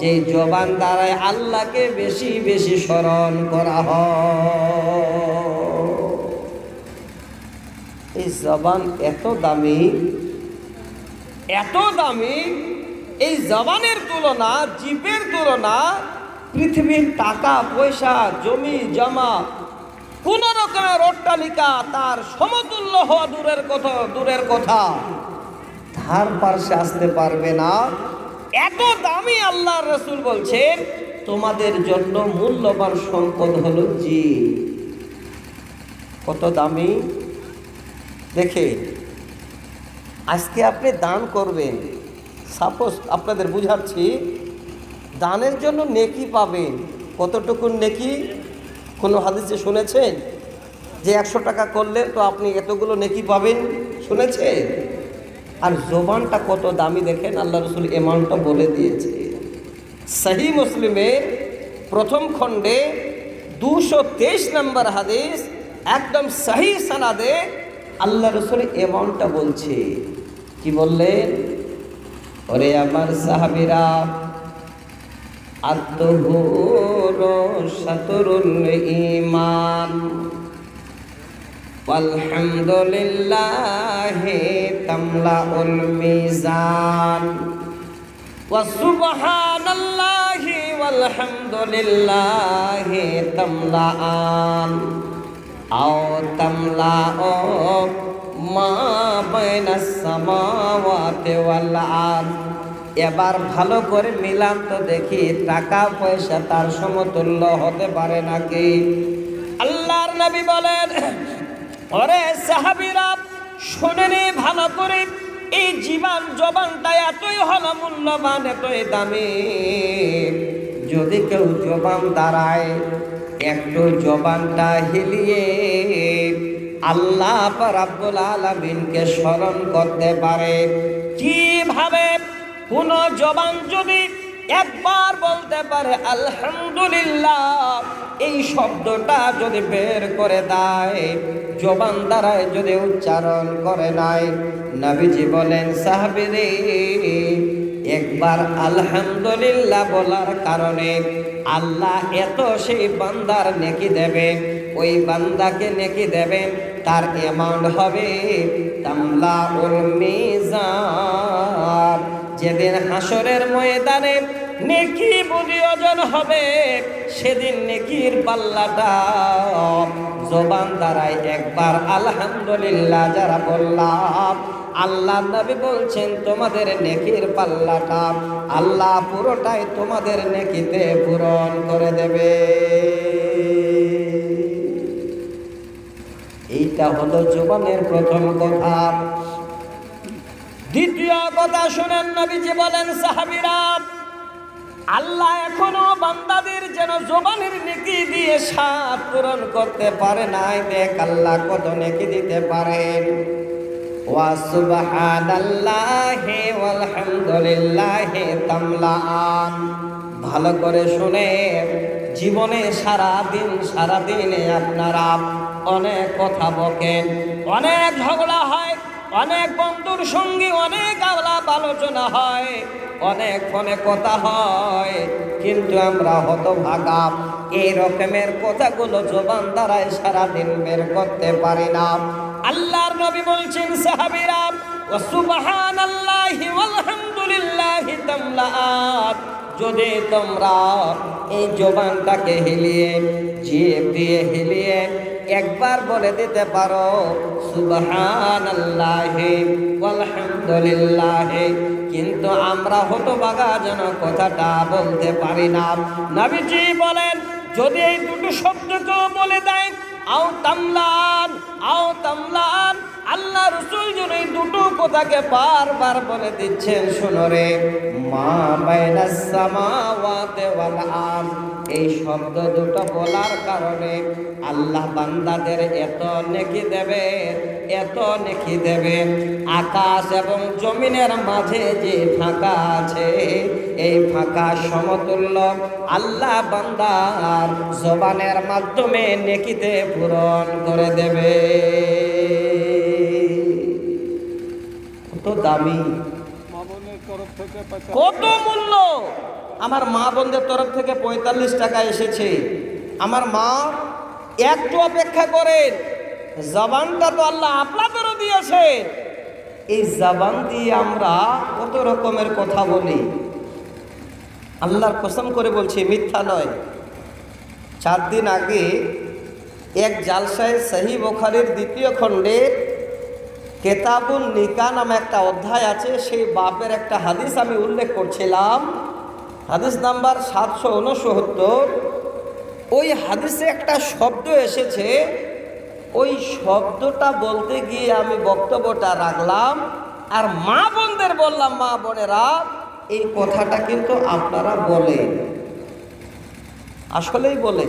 যে জবান দ্বারাই আল্লাহকে বেশি বেশি স্মরণ করা হয়। এই জবান এত দামি, এত দামি, এই জবানের তুলনা, জিভের তুলনা পৃথিবীর টাকা পয়সা জমি জমা কোন রকমের অট্টালিকা তার সমতুল্য হওয়া দূরের কথা ধার পার্শ্বে আসতে পারবে না। এত দামি আল্লাহর রাসূল বলছেন, তোমাদের জন্য মূল্যবান সম্পদ হলো জিভ। কত দামি দেখে। আজকে আপনি দান করবেন, সাপোজ আপনাদের বুঝাচ্ছি, দানের জন্য নেকি পাবেন। কতটুকু নেকি কোনো হাদিসে শুনেছেন যে 100 টাকা করলে তো আপনি এতগুলো নেকি পাবেন? শুনেছেন? আর জবানটা কত দামি দেখেন, আল্লাহ রাসূল এমাউন্টটা বলে দিয়েছে। সহিহ মুসলিমের প্রথম খণ্ডে 223 নম্বর হাদিস, একদম সহিহ সানাদে আল্লাহ রাসূল এমাউন্টটা বলছে। কি বললেন? ওরে আমার সাহাবীরা, আত-তুহুরু শাতরুল ঈমান ওয়ালহামদুলিল্লাহি তামলাউল মিজান ওয়া সুবহানাল্লাহি ওয়ালহামদুলিল্লাহি তামলাআন আও তামলাউ মা বাইনাস সামাওয়াতি ওয়াল আরদ। এবার ভালো করে মিলান তো দেখি, টাকা পয়সা তার সমতুল্য হতে পারে নাকি? আল্লাহর নবী বলেন, ওরে সাহাবীরা শুনেনি ভালো করে, এই জবানটা এতই হলো মূল্যবান, এতই দামি, যদি কেউ জবান দাঁড়ায় একটু জবানটা হিলিয়ে আল্লাহ রাব্বুল আলামিনকে স্মরণ করতে পারে। কিভাবে? কোন জবান যদি একবার বলতে পারে আলহামদুলিল্লাহ, এই শব্দটা যদি বের করে দেয়, জবান দ্বারায় যদি উচ্চারণ করে নাই, নবীজি বলেন সাহাবীরে, একবার আলহামদুলিল্লাহ বলার কারণে আল্লাহ এত সেই বান্দার নেকি দেবে, ওই বান্দাকে নেকি দেবেন, তার অ্যামাউন্ট হবে তামলাউল মিজান। যেদিন হাসরের ময়দানে নেকি বুঝি ওজন হবে, সেদিন নেকির পাল্লাটা জবান দ্বারাই একবার আলহামদুলিল্লাহ যারা বললাম, আল্লাহ নবী বলছেন তোমাদের নেকির পাল্লাটা আল্লাহ পুরোটাই তোমাদের নেকিতে পূরণ করে দেবে। এইটা হলো জবানের প্রথম কথা। দ্বিতীয় কথা শুনেন, নবীজি বলেন সাহাবীরা, আল্লাহ এখনো বান্দাদের যেন জবানের নেকি দিয়ে সাত পূরণ করতে পারে নাই, দেখ আল্লাহ কত নেকি দিতে পারেন। ওয়া সুবহানাল্লাহি ওয়ালহামদুলিল্লাহি তামলাআন। ভালো করে শুনে, জীবনে সারাদিনে আপনারা অনেক কথা বকেন, অনেক ঝগড়া হয়, অনেক বন্ধুর সঙ্গে অনেক আলাপ আলোচনা হয়, অনেক ফোনে কথা হয়, কিন্তু আমরা হতভাগা এই রকমের কথাগুলো জবান দ্বারাই সারাদিন বের করতে পারি না। আল্লাহর নবী বলছেন সাহাবীরা, ওয়া সুবহানাল্লাহি ওয়ালহামদুলিল্লাহি তামলাআত, যদি তোমরা এই জবানটাকে হিলিয়ে, জিহ্বা দিয়ে হিলিয়ে একবার বলে দিতে পারো সুবহানাল্লাহি ওয়ালহামদুলিল্লাহি, কিন্তু আমরা হতভাগা যেন কথাটা বলতে পারি না। নবীজি বলেন, যদি এই দুটো শব্দকে বলে দেয় আও তামলান, আও তামলান, আল্লাহ রাসূল যেন এই দুটো কথাকে বারবার বলে দিচ্ছেন, শোনো রে, মা বাইনাস সামাওয়াতি ওয়াল আরদ, এই শব্দ দুটো বলার কারণে আল্লাহ বান্দাদের এত নেকি দেবে, এত নেকি দেবে। আকাশ এবং জমিনের মাঝে যে ফাঁকা আছে, এই ফাঁকা সমতুল্য আল্লাহ বান্দার জবানের মাধ্যমে নেকিতে পূরণ করে দেবে। কত দামি, কত মূল্য। আমার মা বোনদের তরফ থেকে 45 টাকা এসেছে। আমার মা একটু অপেক্ষা করেন, জবানটা তো আল্লাহ আপনাদেরও দিয়েছে, এই জবান দিয়ে আমরা কত রকমের কথা বলি। আল্লাহর কসম করে বলছি, মিথ্যা নয়। 4 দিন আগে এক জালসায় সহিহ বুখারীর 2য় খণ্ডের কেতাবুন নিকা নামে একটা অধ্যায় আছে, সেই বাপের একটা হাদিস আমি উল্লেখ করছিলাম, হাদিস নাম্বার 769। ওই হাদিসে একটা শব্দ এসেছে, ওই শব্দটা বলতে গিয়ে আমি বক্তব্যটা রাখলাম, আর মা বোনদের বললাম, মা বোনেরা এই কথাটা কিন্তু আপনারা বলেন, আসলেই বলে।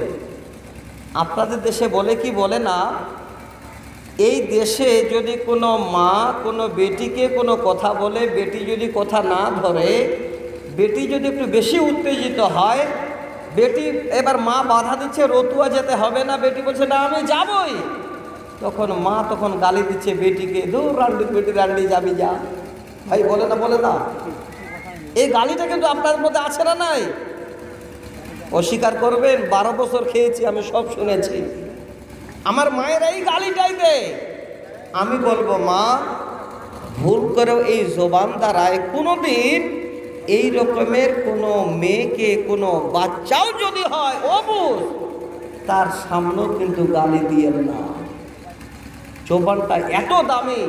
আপনাদের দেশে বলে কি বলে না? এই দেশে যদি কোনো মা কোনো বেটিকে কোনো কথা বলে, বেটি যদি কথা না ধরে, বেটি যদি একটু বেশি উত্তেজিত হয়, বেটি এবার মা বাধা দিচ্ছে, রতুয়া যেতে হবে না, বেটি বলছে না আমি যাবই, তখন মা তখন গালি দিচ্ছে বেটিকে, দূর রান্ডি বেটি, রান্ডি যাবি যা। ভাই বলে না, বলে না? এই গালিটা কিন্তু আপনার মধ্যে আছে না নাই? অস্বীকার করবেন? 12 বছর খেয়েছি আমি, সব শুনেছি। আমার মায়ের এই গালিটাই দেয়। আমি বলবো, মা ভুল করেও এই জবান দ্বারায় কোনোদিন এই রকমের কোনো মেয়েকে, কোনো বাচ্চাও যদি হয় অবুঝ, তার সামনেও কিন্তু গালি দিয়েন না। জবানটা এত দামি,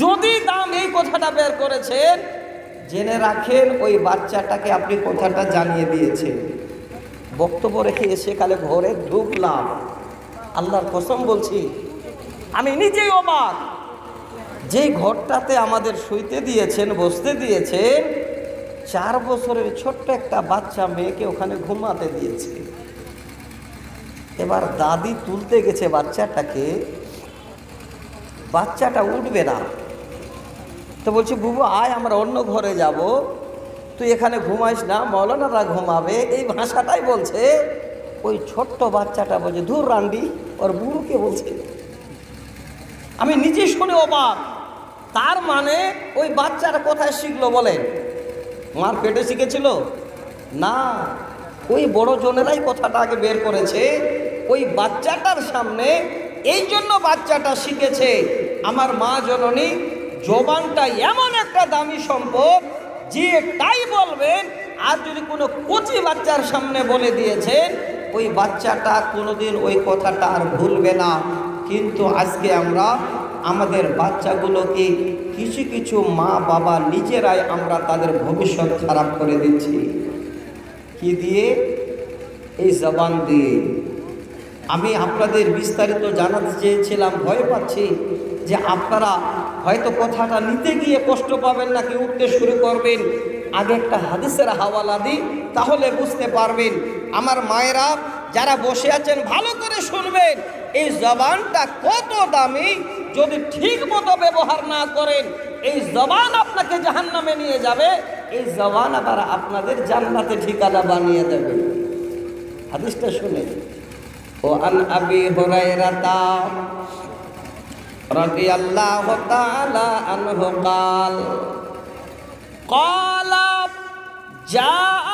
যদি দাম এই কথাটা বের করেছেন, জেনে রাখেন ওই বাচ্চাটাকে আপনি কথাটা জানিয়ে দিয়েছেন। বক্তব্য রেখে এসে কালে ঘরে ঢুকলাম, আল্লাহর কসম বলছি আমি নিজেই অবাক, যে ঘরটাতে আমাদের শুইতে দিয়েছেন, বসতে দিয়েছেন, 4 বছরের ছোট্ট একটা বাচ্চা মেয়েকে ওখানে ঘুমাতে দিয়েছে। এবার দাদি তুলতে গেছে বাচ্চাটাকে, বাচ্চাটা উঠবে না, তো বলছে বুবু আয় আমরা অন্য ঘরে যাব, তুই এখানে ঘুমাইস না, মৌলানারা ঘুমাবে, এই ভাষাটাই বলছে। ওই ছোট্ট বাচ্চাটা বলছে ধুর রান্ডি, ওর বুবুকে বলছে। আমি নিজে শুনে অবাক। তার মানে ওই বাচ্চারা কোথায় শিখলো বলেন? মার পেটে শিখেছিল না, ওই বড় জনেরাই কথাটা আগে বের করেছে ওই বাচ্চাটার সামনে। এই জন্য বাচ্চাটা শিখেছে। আমার মা জননী জবানটা এমন একটা দামি সম্পদ, যে তাই বলবেন। আর যদি কোনো কচি বাচ্চার সামনে বলে দিয়েছেন, ওই বাচ্চাটা কোনোদিন ওই কথাটা আর ভুলবে না। কিন্তু আজকে আমরা আমাদের বাচ্চাগুলোকে কিছু কিছু মা বাবা নিজেরাই আমরা তাদের ভবিষ্যৎ খারাপ করে দিচ্ছি। কি দিয়ে? এই জবান দিয়ে। আমি আপনাদের বিস্তারিত জানাতে চেয়েছিলাম, ভয় পাচ্ছি যে আপনারা হয়তো কথাটা নিতে গিয়ে কষ্ট পাবেন, নাকি উঠতে শুরু করবেন। আগে একটা হাদিসের হাওয়ালা দিই, তাহলে বুঝতে পারবেন। আমার মায়েরা যারা বসে আছেন ভালো করে শুনবেন, এই জবানটা কত দামি। যদি ঠিক মতো ব্যবহার না করেন, এই জবান আপনাকে জাহান্নামে নিয়ে যাবে, এই জবান আবার আপনাদের জান্নাতে ঠিকানা বানিয়ে দেবে। হাদিসটা শুনে وعن أبي هريرة رضي الله تعالى عنه قال قال جاء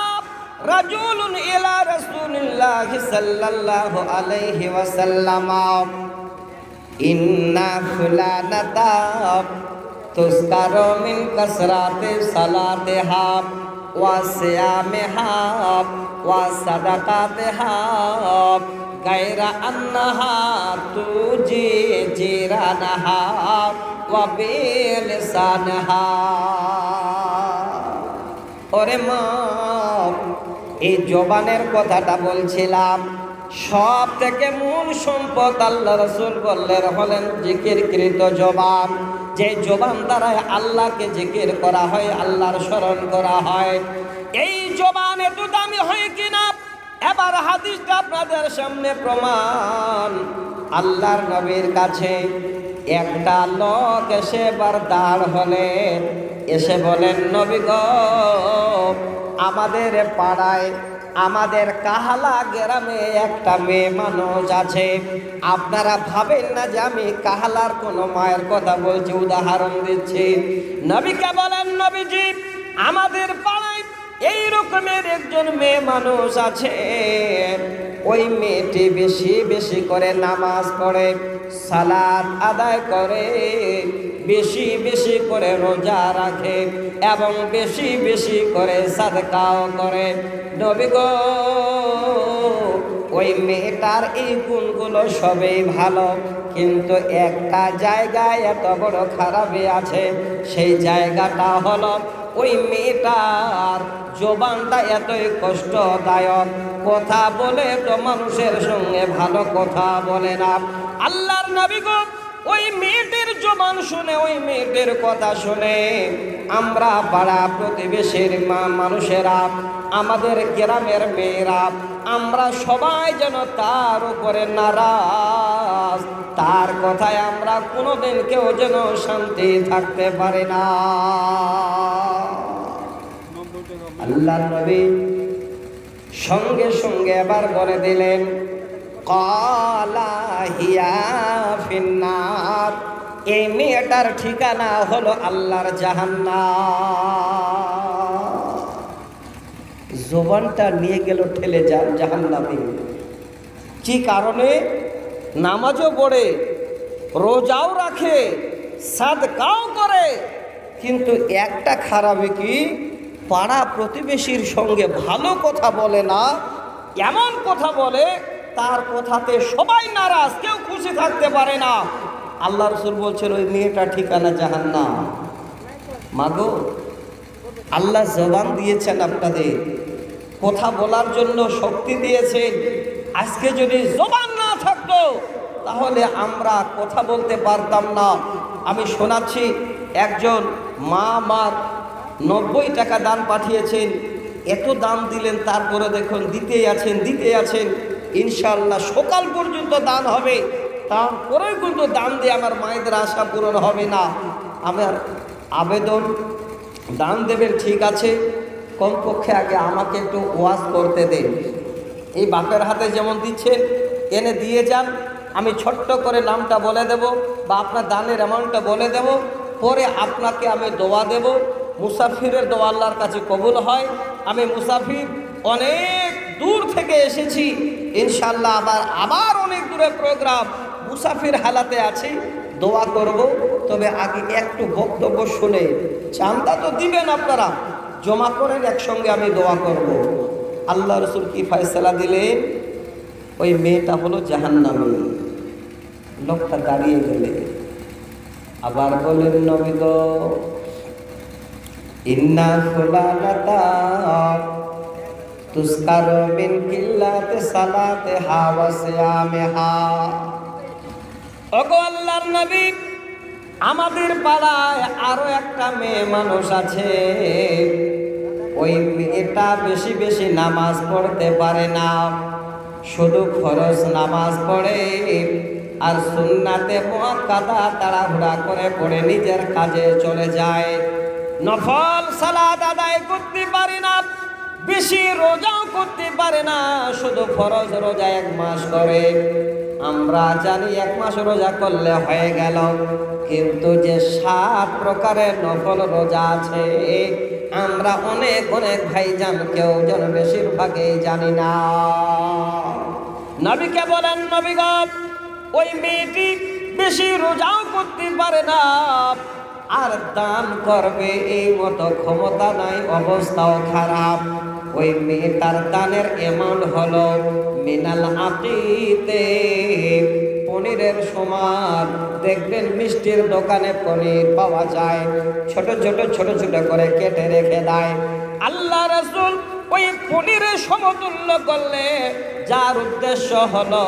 رجل إلى رسول الله صلى الله عليه وسلم إن فلانة تذكر من كثرة صلاتها وصيامها وصدقاتها غير أنها توجي جيرانها وبلسانها ওরে মা এই জবানের কথাটা বলছিলাম সব থেকে মূল সম্পদ আল্লাহ রাসূল বললেন হলেন জিকিরকৃত জবান যে জবান দ্বারা আল্লাহকে জিকির করা হয় আল্লাহর স্মরণ করা হয় এই জবান এত দামি হয় কিনা এবার হাদিসটা আপনাদের সামনে প্রমাণ আল্লাহর নবীর কাছে একটা লোক এসে বার দাঁড় হলেন এসে বলেন নবী গো আমাদের পাড়ায় আমাদের কাহালা গ্রামে একটা মেয়ে মানুষ আছে আপনারা ভাবেন না যে আমি কাহালার কোনো মায়ের কথা বলছি উদাহরণ দিচ্ছি নবীকে বলেন নবীজি আমাদের পাড়ায় এই রকমের একজন মেয়ে মানুষ আছে ওই মেয়েটি বেশি বেশি করে নামাজ পড়ে সালাত আদায় করে বেশি বেশি করে রোজা রাখে এবং বেশি বেশি করে সাদকাও করে নবী গো ওই মেয়েটার এই গুণগুলো সবই ভালো কিন্তু একটা জায়গায় এত বড় খারাপই আছে সেই জায়গাটা হলো ওই মেয়েটার জবানটা এতই কষ্টদায়ক কথা বলে তো মানুষের সঙ্গে ভালো কথা বলে না আল্লাহর নবী গো ওই মেয়েটির জবান শুনে ওই মেয়েটির কথা শুনে আমরা পাড়া প্রতিবেশীর মানুষেরা আমাদের গ্রামের মেয়েরা আমরা সবাই যেন তার উপরে নারাজ তার কথায় আমরা কোনোদিন কেউ যেন শান্তি থাকতে পারি না আল্লাহর নবী সঙ্গে সঙ্গে এবার বলে দিলেন কালা হিয়া ফিন্নার এই মেয়েটার ঠিকানা হলো আল্লাহর জাহান্নাম জবানটা নিয়ে গেল ঠেলে যান জাহান্নামে কি কারণে নামাজও পড়ে রোজাও রাখে সাদকাও করে কিন্তু একটা খারাপে কি পাড়া প্রতিবেশীর সঙ্গে ভালো কথা বলে না এমন কথা বলে তার কথাতে সবাই নারাজ কেউ খুশি থাকতে পারে না আল্লাহ রাসূল বলছেন ওই মেয়েটা ঠিকানা জাহান্নাম মাগো আল্লাহ জবান দিয়েছেন আপনাদের কথা বলার জন্য শক্তি দিয়েছেন আজকে যদি জবান না থাকতো তাহলে আমরা কথা বলতে পারতাম না আমি শোনাচ্ছি একজন মা আমার 90 টাকা দান পাঠিয়েছেন এত দান দিলেন তারপরে দেখুন দিতেই আছেন ইনশাআল্লাহ সকাল পর্যন্ত দান হবে তারপরেও কিন্তু দান দিয়ে আমার মায়েদের আশা পূরণ হবে না আমার আবেদন দান দেবেন ঠিক আছে কমপক্ষে আগে আমাকে একটু ওয়াজ করতে দেন এই বাপের হাতে যেমন দিচ্ছেন এনে দিয়ে যান আমি ছোট্ট করে নামটা বলে দেব বা আপনার দানের অ্যামাউন্টটা বলে দেব পরে আপনাকে আমি দোয়া দেব মুসাফিরের দোয়া আল্লাহর কাছে কবুল হয় আমি মুসাফির অনেক দূর থেকে এসেছি ইনশাআল্লাহ আবার অনেক দূরে প্রোগ্রাম মুসাফির হালাতে আছি দোয়া করব তবে আগে একটু বক্তব্য শুনে চান্দা তো দিবেন আপনারা জমা করেন একসঙ্গে আমি দোয়া করব আল্লাহ রাসূল কি ফয়সালা দিলেন ওই মেয়েটা হলো জাহান্নামী লোকটা দাঁড়িয়ে গেলে আবার বলেন নবী গো ইন্না ফুলানাতা তুসকারু মিন কিল্লাতি সালাতিহা ওয়া সিয়ামিহা ওগো আল্লাহর নবী আমাদের পাড়ায় আরো একটা মেয়ে মানুষ আছে ওই মেয়েটা বেশি বেশি নামাজ পড়তে পারে না শুধু ফরজ নামাজ পড়ে আর সুন্নাতে মুআক্কাদা তাড়াহুড়া করে পড়ে নিজের কাজে চলে যায় নফল সালাত আদায় করতে পারে না বেশি রোজাও করতে পারে না, শুধু ফরজ রোজা 1 মাস করে। আমরা জানি 1 মাস রোজা করলে হয়ে গেল, কিন্তু যে 7 প্রকারের নফল রোজা আছে আমরা অনেক অনেক ভাইজান কেউ যেন বেশিরভাগই জানি না। নবীকে বলেন, নবী গো, ওই মেয়েটি বেশি রোজাও করতে পারে না আর দান করবে এই মতো ক্ষমতা নাই, অবস্থাও খারাপ। ওই মেয়েটার দানের অ্যামাউন্ট হলো মিনাল আকিতে পনিরের সমান। দেখবেন মিষ্টির দোকানে পনির পাওয়া যায়, ছোট ছোট ছোট ছোট করে কেটে রেখে দেয়। আল্লাহ রাসূল ওই পনিরের সমতুল্য করলে, যার উদ্দেশ্য হলো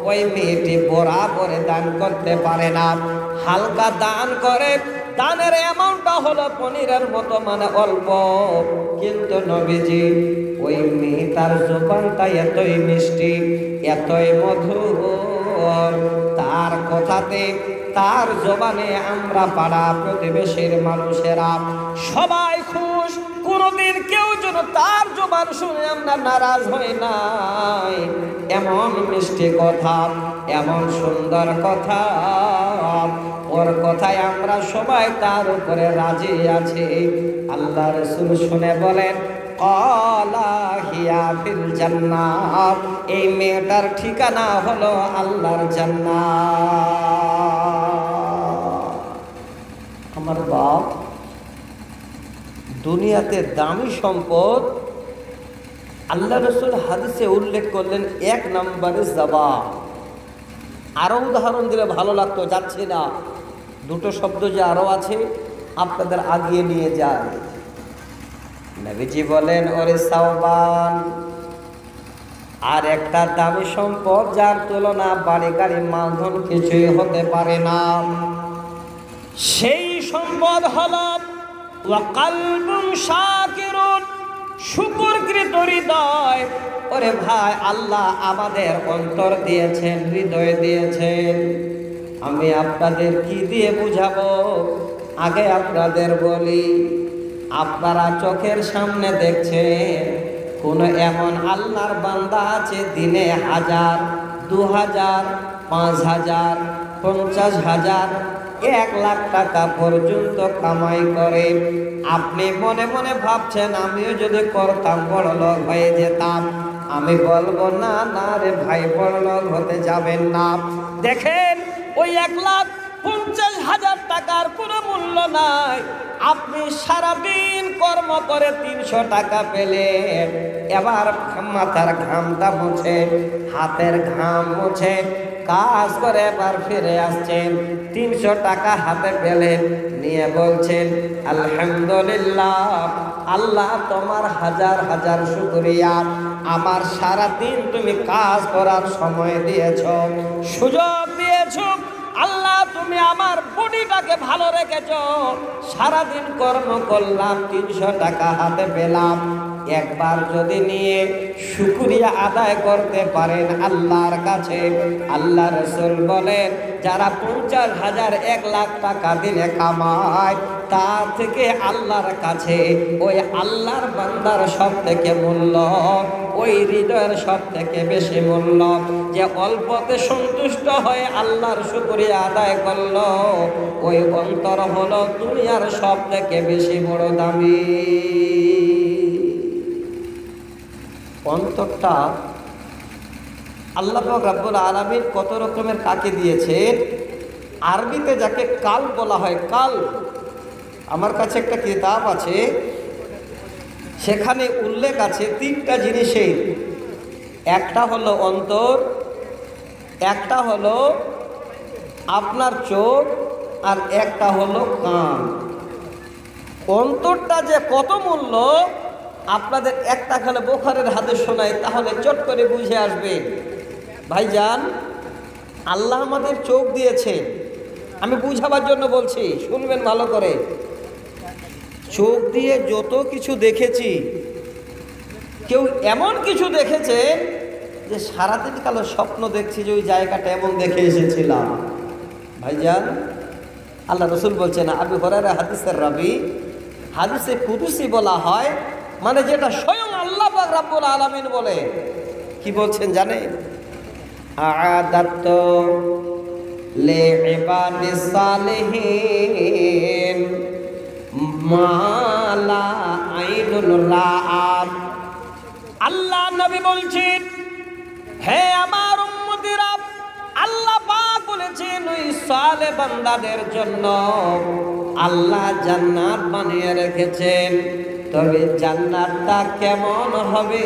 ওই মেয়েটি বরাবর দান করতে পারে না, হালকা দান করে, দানের অ্যামাউন্টটা হলো পনিরের মতো, মানে অল্প। কিন্তু নবীজি ওই মেয়েটার জবানটা এতই মিষ্টি, এতই মধুর, তার কথাতে, তার জবানে আমরা পাড়া প্রতিবেশীর মানুষেরা সবাই খুশ। কোনদিন কেউ যেন তার জবান শুনে আমরা নারাজ হই নাই। এমন মিষ্টি কথা, এমন সুন্দর কথা, ওর কথায় আমরা সবাই তার উপরে রাজি আছি। আল্লাহ রাসূল শুনে বলেন, ক্বালা হিয়া ফিল জান্নাহ, এই মেয়েটার ঠিকানা হলো আল্লাহর জান্নাত। আমার বাপ, দুনিয়াতে দামি সম্পদ আল্লাহ রাসূল হাদিসে উল্লেখ করলেন 1 নম্বরে জবান। আরো উদাহরণ দিলে ভালো লাগতো, যাচ্ছে না, দুটো শব্দ যে আরো আছে আপনাদের আগিয়ে নিয়ে যায়। নবীজি বলেন, ওরে সাওবান, আর একটা দামি সম্পদ যার তুলনা বাড়ি গাড়ি মালধন কিছুই হতে পারে না, সেই সম্পদ হলো ওয়া কলবুন শাকিরুন, শুকরকৃত হৃদয়। ওরে ভাই, আল্লাহ আমাদের অন্তর দিয়েছেন, হৃদয় দিয়েছেন। আমি আপনাদের কি দিয়ে বুঝাবো? আগে আপনাদের বলি, আপনারা চোখের সামনে দেখছেন কোন এমন আল্লাহর বান্দা আছে দিনে 1000, 2000, 5000, 50,000, 1 লাখ টাকা পর্যন্ত কামাই করে। আপনি মনে মনে ভাবছেন আমিও যদি করতাম বড়লোক হয়ে যেতাম। আমি বলবো না, না রে ভাই, বড়লোক হতে যাবেন না। দেখেন, ওই 1,50,000 টাকার কোনো মূল্য নাই। আপনি সারাদিন কর্ম করে 300 টাকা পেলেন, এবার মাথার ঘামটা মুছে, হাতের ঘাম মুছে কাজ করে এবার ফিরে আসছেন, 300 টাকা হাতে পেলেন, নিয়ে বলছেন আলহামদুলিল্লাহ, আল্লাহ তোমার হাজার হাজার শুকরিয়া, আমার সারাদিন তুমি কাজ করার সময় দিয়েছ, সুযোগ দিয়েছ। আল্লাহ, তুমি আমার বডিটাকে ভালো রেখেছ, সারাদিন কর্ম করলাম, 300 টাকা হাতে পেলাম। একবার যদি নিয়ে শুকরিয়া আদায় করতে পারেন আল্লাহর কাছে, আল্লাহ রাসূল বলেন, যারা 50,000, 1 লাখ টাকা দিনে কামায়, তার থেকে আল্লাহর কাছে ওই আল্লাহর বান্দার সব থেকে মূল্য, ওই হৃদয়ের সব থেকে বেশি মূল্য, যে অল্পতে সন্তুষ্ট হয়ে আল্লাহর শুকরিয়া আদায় করলো, ওই অন্তর হলো দুনিয়ার সব থেকে বেশি বড় দামি। অন্তরটা আল্লাহ পাক রব্বুল আলামিন কত রকমের কাকে দিয়েছেন। আরবিতে যাকে কাল বলা হয়, কাল। আমার কাছে একটা কিতাব আছে, সেখানে উল্লেখ আছে 3টা জিনিসের। একটা হলো অন্তর, একটা হলো আপনার চোখ, আর একটা হলো কান। অন্তরটা যে কত মূল্য আপনাদের একটা খালে বুখারীর হাদিস শোনাই, তাহলে চট করে বুঝে আসবে। ভাইজান, আল্লাহ আমাদের চোখ দিয়েছে, আমি বুঝাবার জন্য বলছি, শুনবেন ভালো করে। চোখ দিয়ে যত কিছু দেখেছি, কেউ এমন কিছু দেখেছে যে সারাদিন কালো স্বপ্ন দেখছি যে ওই জায়গাটা এমন দেখে এসেছিলাম। ভাইজান, আল্লাহ রাসূল বলছেন, আবু হুরায়রা হাদিসের রাবী, হাদিসে কুদসি বলা হয় মানে যেটা স্বয়ং আল্লাহ পাক রব্বুল আলামিন বলে। কি বলছেন জানেন? আ'আদাতু লি'ইবাদিস সালিহিন মা লা আইনুন রাআত। আল্লাহ নবী বলছেন, হে আমার উম্মতিরা, আল্লাহ পাক বলেছেন ওই সালেহ বান্দাদের জন্য আল্লাহ জান্নাত বানিয়ে রেখেছেন। তবে জান্নাতটা কেমন হবে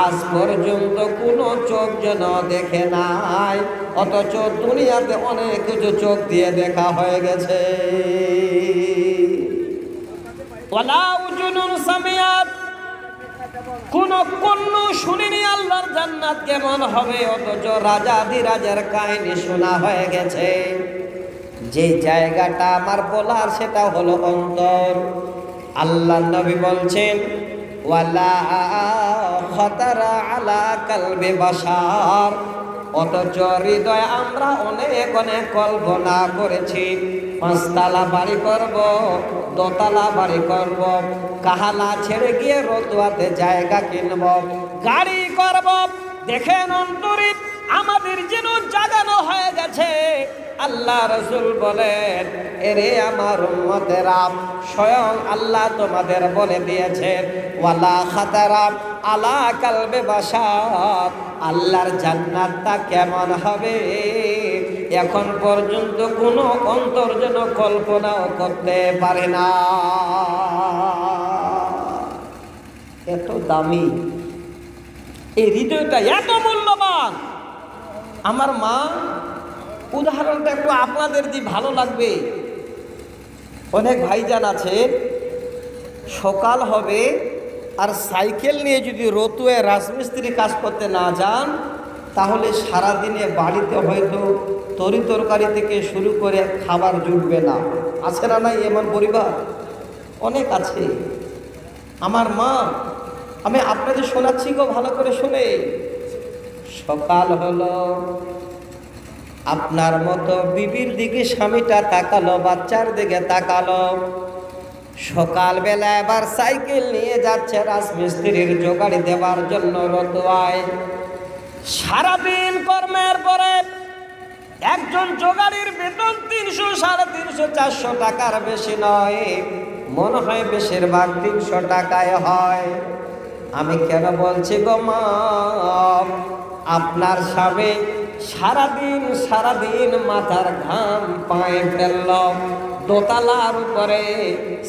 আজ পর্যন্ত কোনো চোখ যেন দেখে নাই, অথচ দুনিয়াতে অনেক কিছু চোখ দিয়ে দেখা হয়ে গেছে। ওয়ালা উজুনুন সামিয়াত, কোন কন্নু শুনিনি আল্লাহর জান্নাত কেমন হবে, অথচ রাজাধিরাজের কাহিনী শোনা হয়ে গেছে। যে জায়গাটা আমার বলার সেটা হলো অন্তর। আল্লাহ নবী বলছেন, ওয়ালা খাতারা আলা কালবি বাশার, অথচ হৃদয়ে আমরা অনেক অনেক কল্পনা করেছি। 5 তলা বাড়ি করব, 2 তলা বাড়ি করব, কাহালা ছেড়ে গিয়ে রতুয়াতে জায়গা কিনব, গাড়ি করব। দেখেন অন্তরে আমাদের যেন জাগানো হয়ে গেছে। আল্লাহ রাসূল বলেন, এরে আমার উম্মতেরা, স্বয়ং আল্লাহ তোমাদের বলে দিয়েছেন, ওয়ালা খাতারা আলা কালবে বাশার, আল্লাহর জান্নাতটা কেমন হবে এখন পর্যন্ত কোনো অন্তর যেন কল্পনাও করতে পারে না। এত দামি এই হৃদয়টা, এত মূল্যবান। আমার মা, উদাহরণটা একটু আপনাদের যে ভালো লাগবে, অনেক ভাইজান আছে সকাল হবে আর সাইকেল নিয়ে যদি রতুয়ায় রাজমিস্ত্রি কাজ করতে না যান, তাহলে সারাদিনে বাড়িতে হয়তো তরি তরকারি থেকে শুরু করে খাবার জুটবে না। আছে না নাই এমন পরিবার? অনেক আছে। আমার মা, আমি আপনাদের শোনাচ্ছি গো, ভালো করে শুনে। সকাল হলো, আপনার মতো বিবির দিকে স্বামীটা তাকালো, বাচ্চার দিকে তাকালো। সকালবেলা এবার সাইকেল নিয়ে যাচ্ছে রাজমিস্ত্রির জোগাড়ি দেওয়ার জন্য রতুয়ায়। সারাদিন কর্মের পরে একজন জোগাড়ির বেতন 300, 350, 400 টাকার বেশি নয়, মনে হয় বেশিরভাগ 300 টাকায় হয়। আমি কেন বলছি গো মা, আপনার স্বামী সারাদিন মাথার ঘাম পায়ে ফেলল, দোতলার উপরে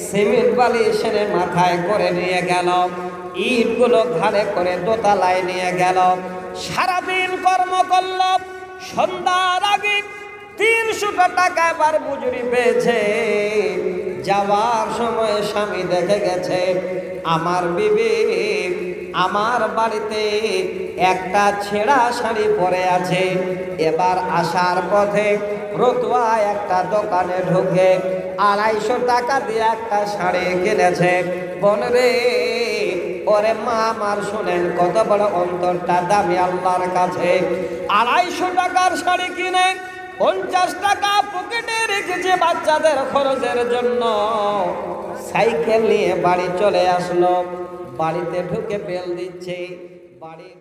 সিমেন্ট বালি সেনে মাথায় করে নিয়ে গেল, ইটগুলো ঘাড়ে করে দোতলায় নিয়ে গেল, সারাদিন কর্ম করল। সন্ধ্যার আগে 300 টাকা এবার মজুরি পেয়েছে। যাওয়ার সময় স্বামী দেখে গেছে আমার বিবি আমার বাড়িতে একটা ছেঁড়া শাড়ি পরে আছে। এবার আসার পথে রতুয়ায় একটা দোকানে ঢুকে 250 টাকা দিয়ে একটা শাড়ি কিনেছে। বোনরে, ওরে মা আমার, শুনেন কত বড় অন্তরটা দামি আল্লাহর কাছে। 250 টাকার শাড়ি কিনে 50 টাকা পকেটে রেখেছে বাচ্চাদের খরচের জন্য। সাইকেল নিয়ে বাড়ি চলে আসলো। বাড়িতে ঢুকে বেল দিচ্ছে, বাড়ির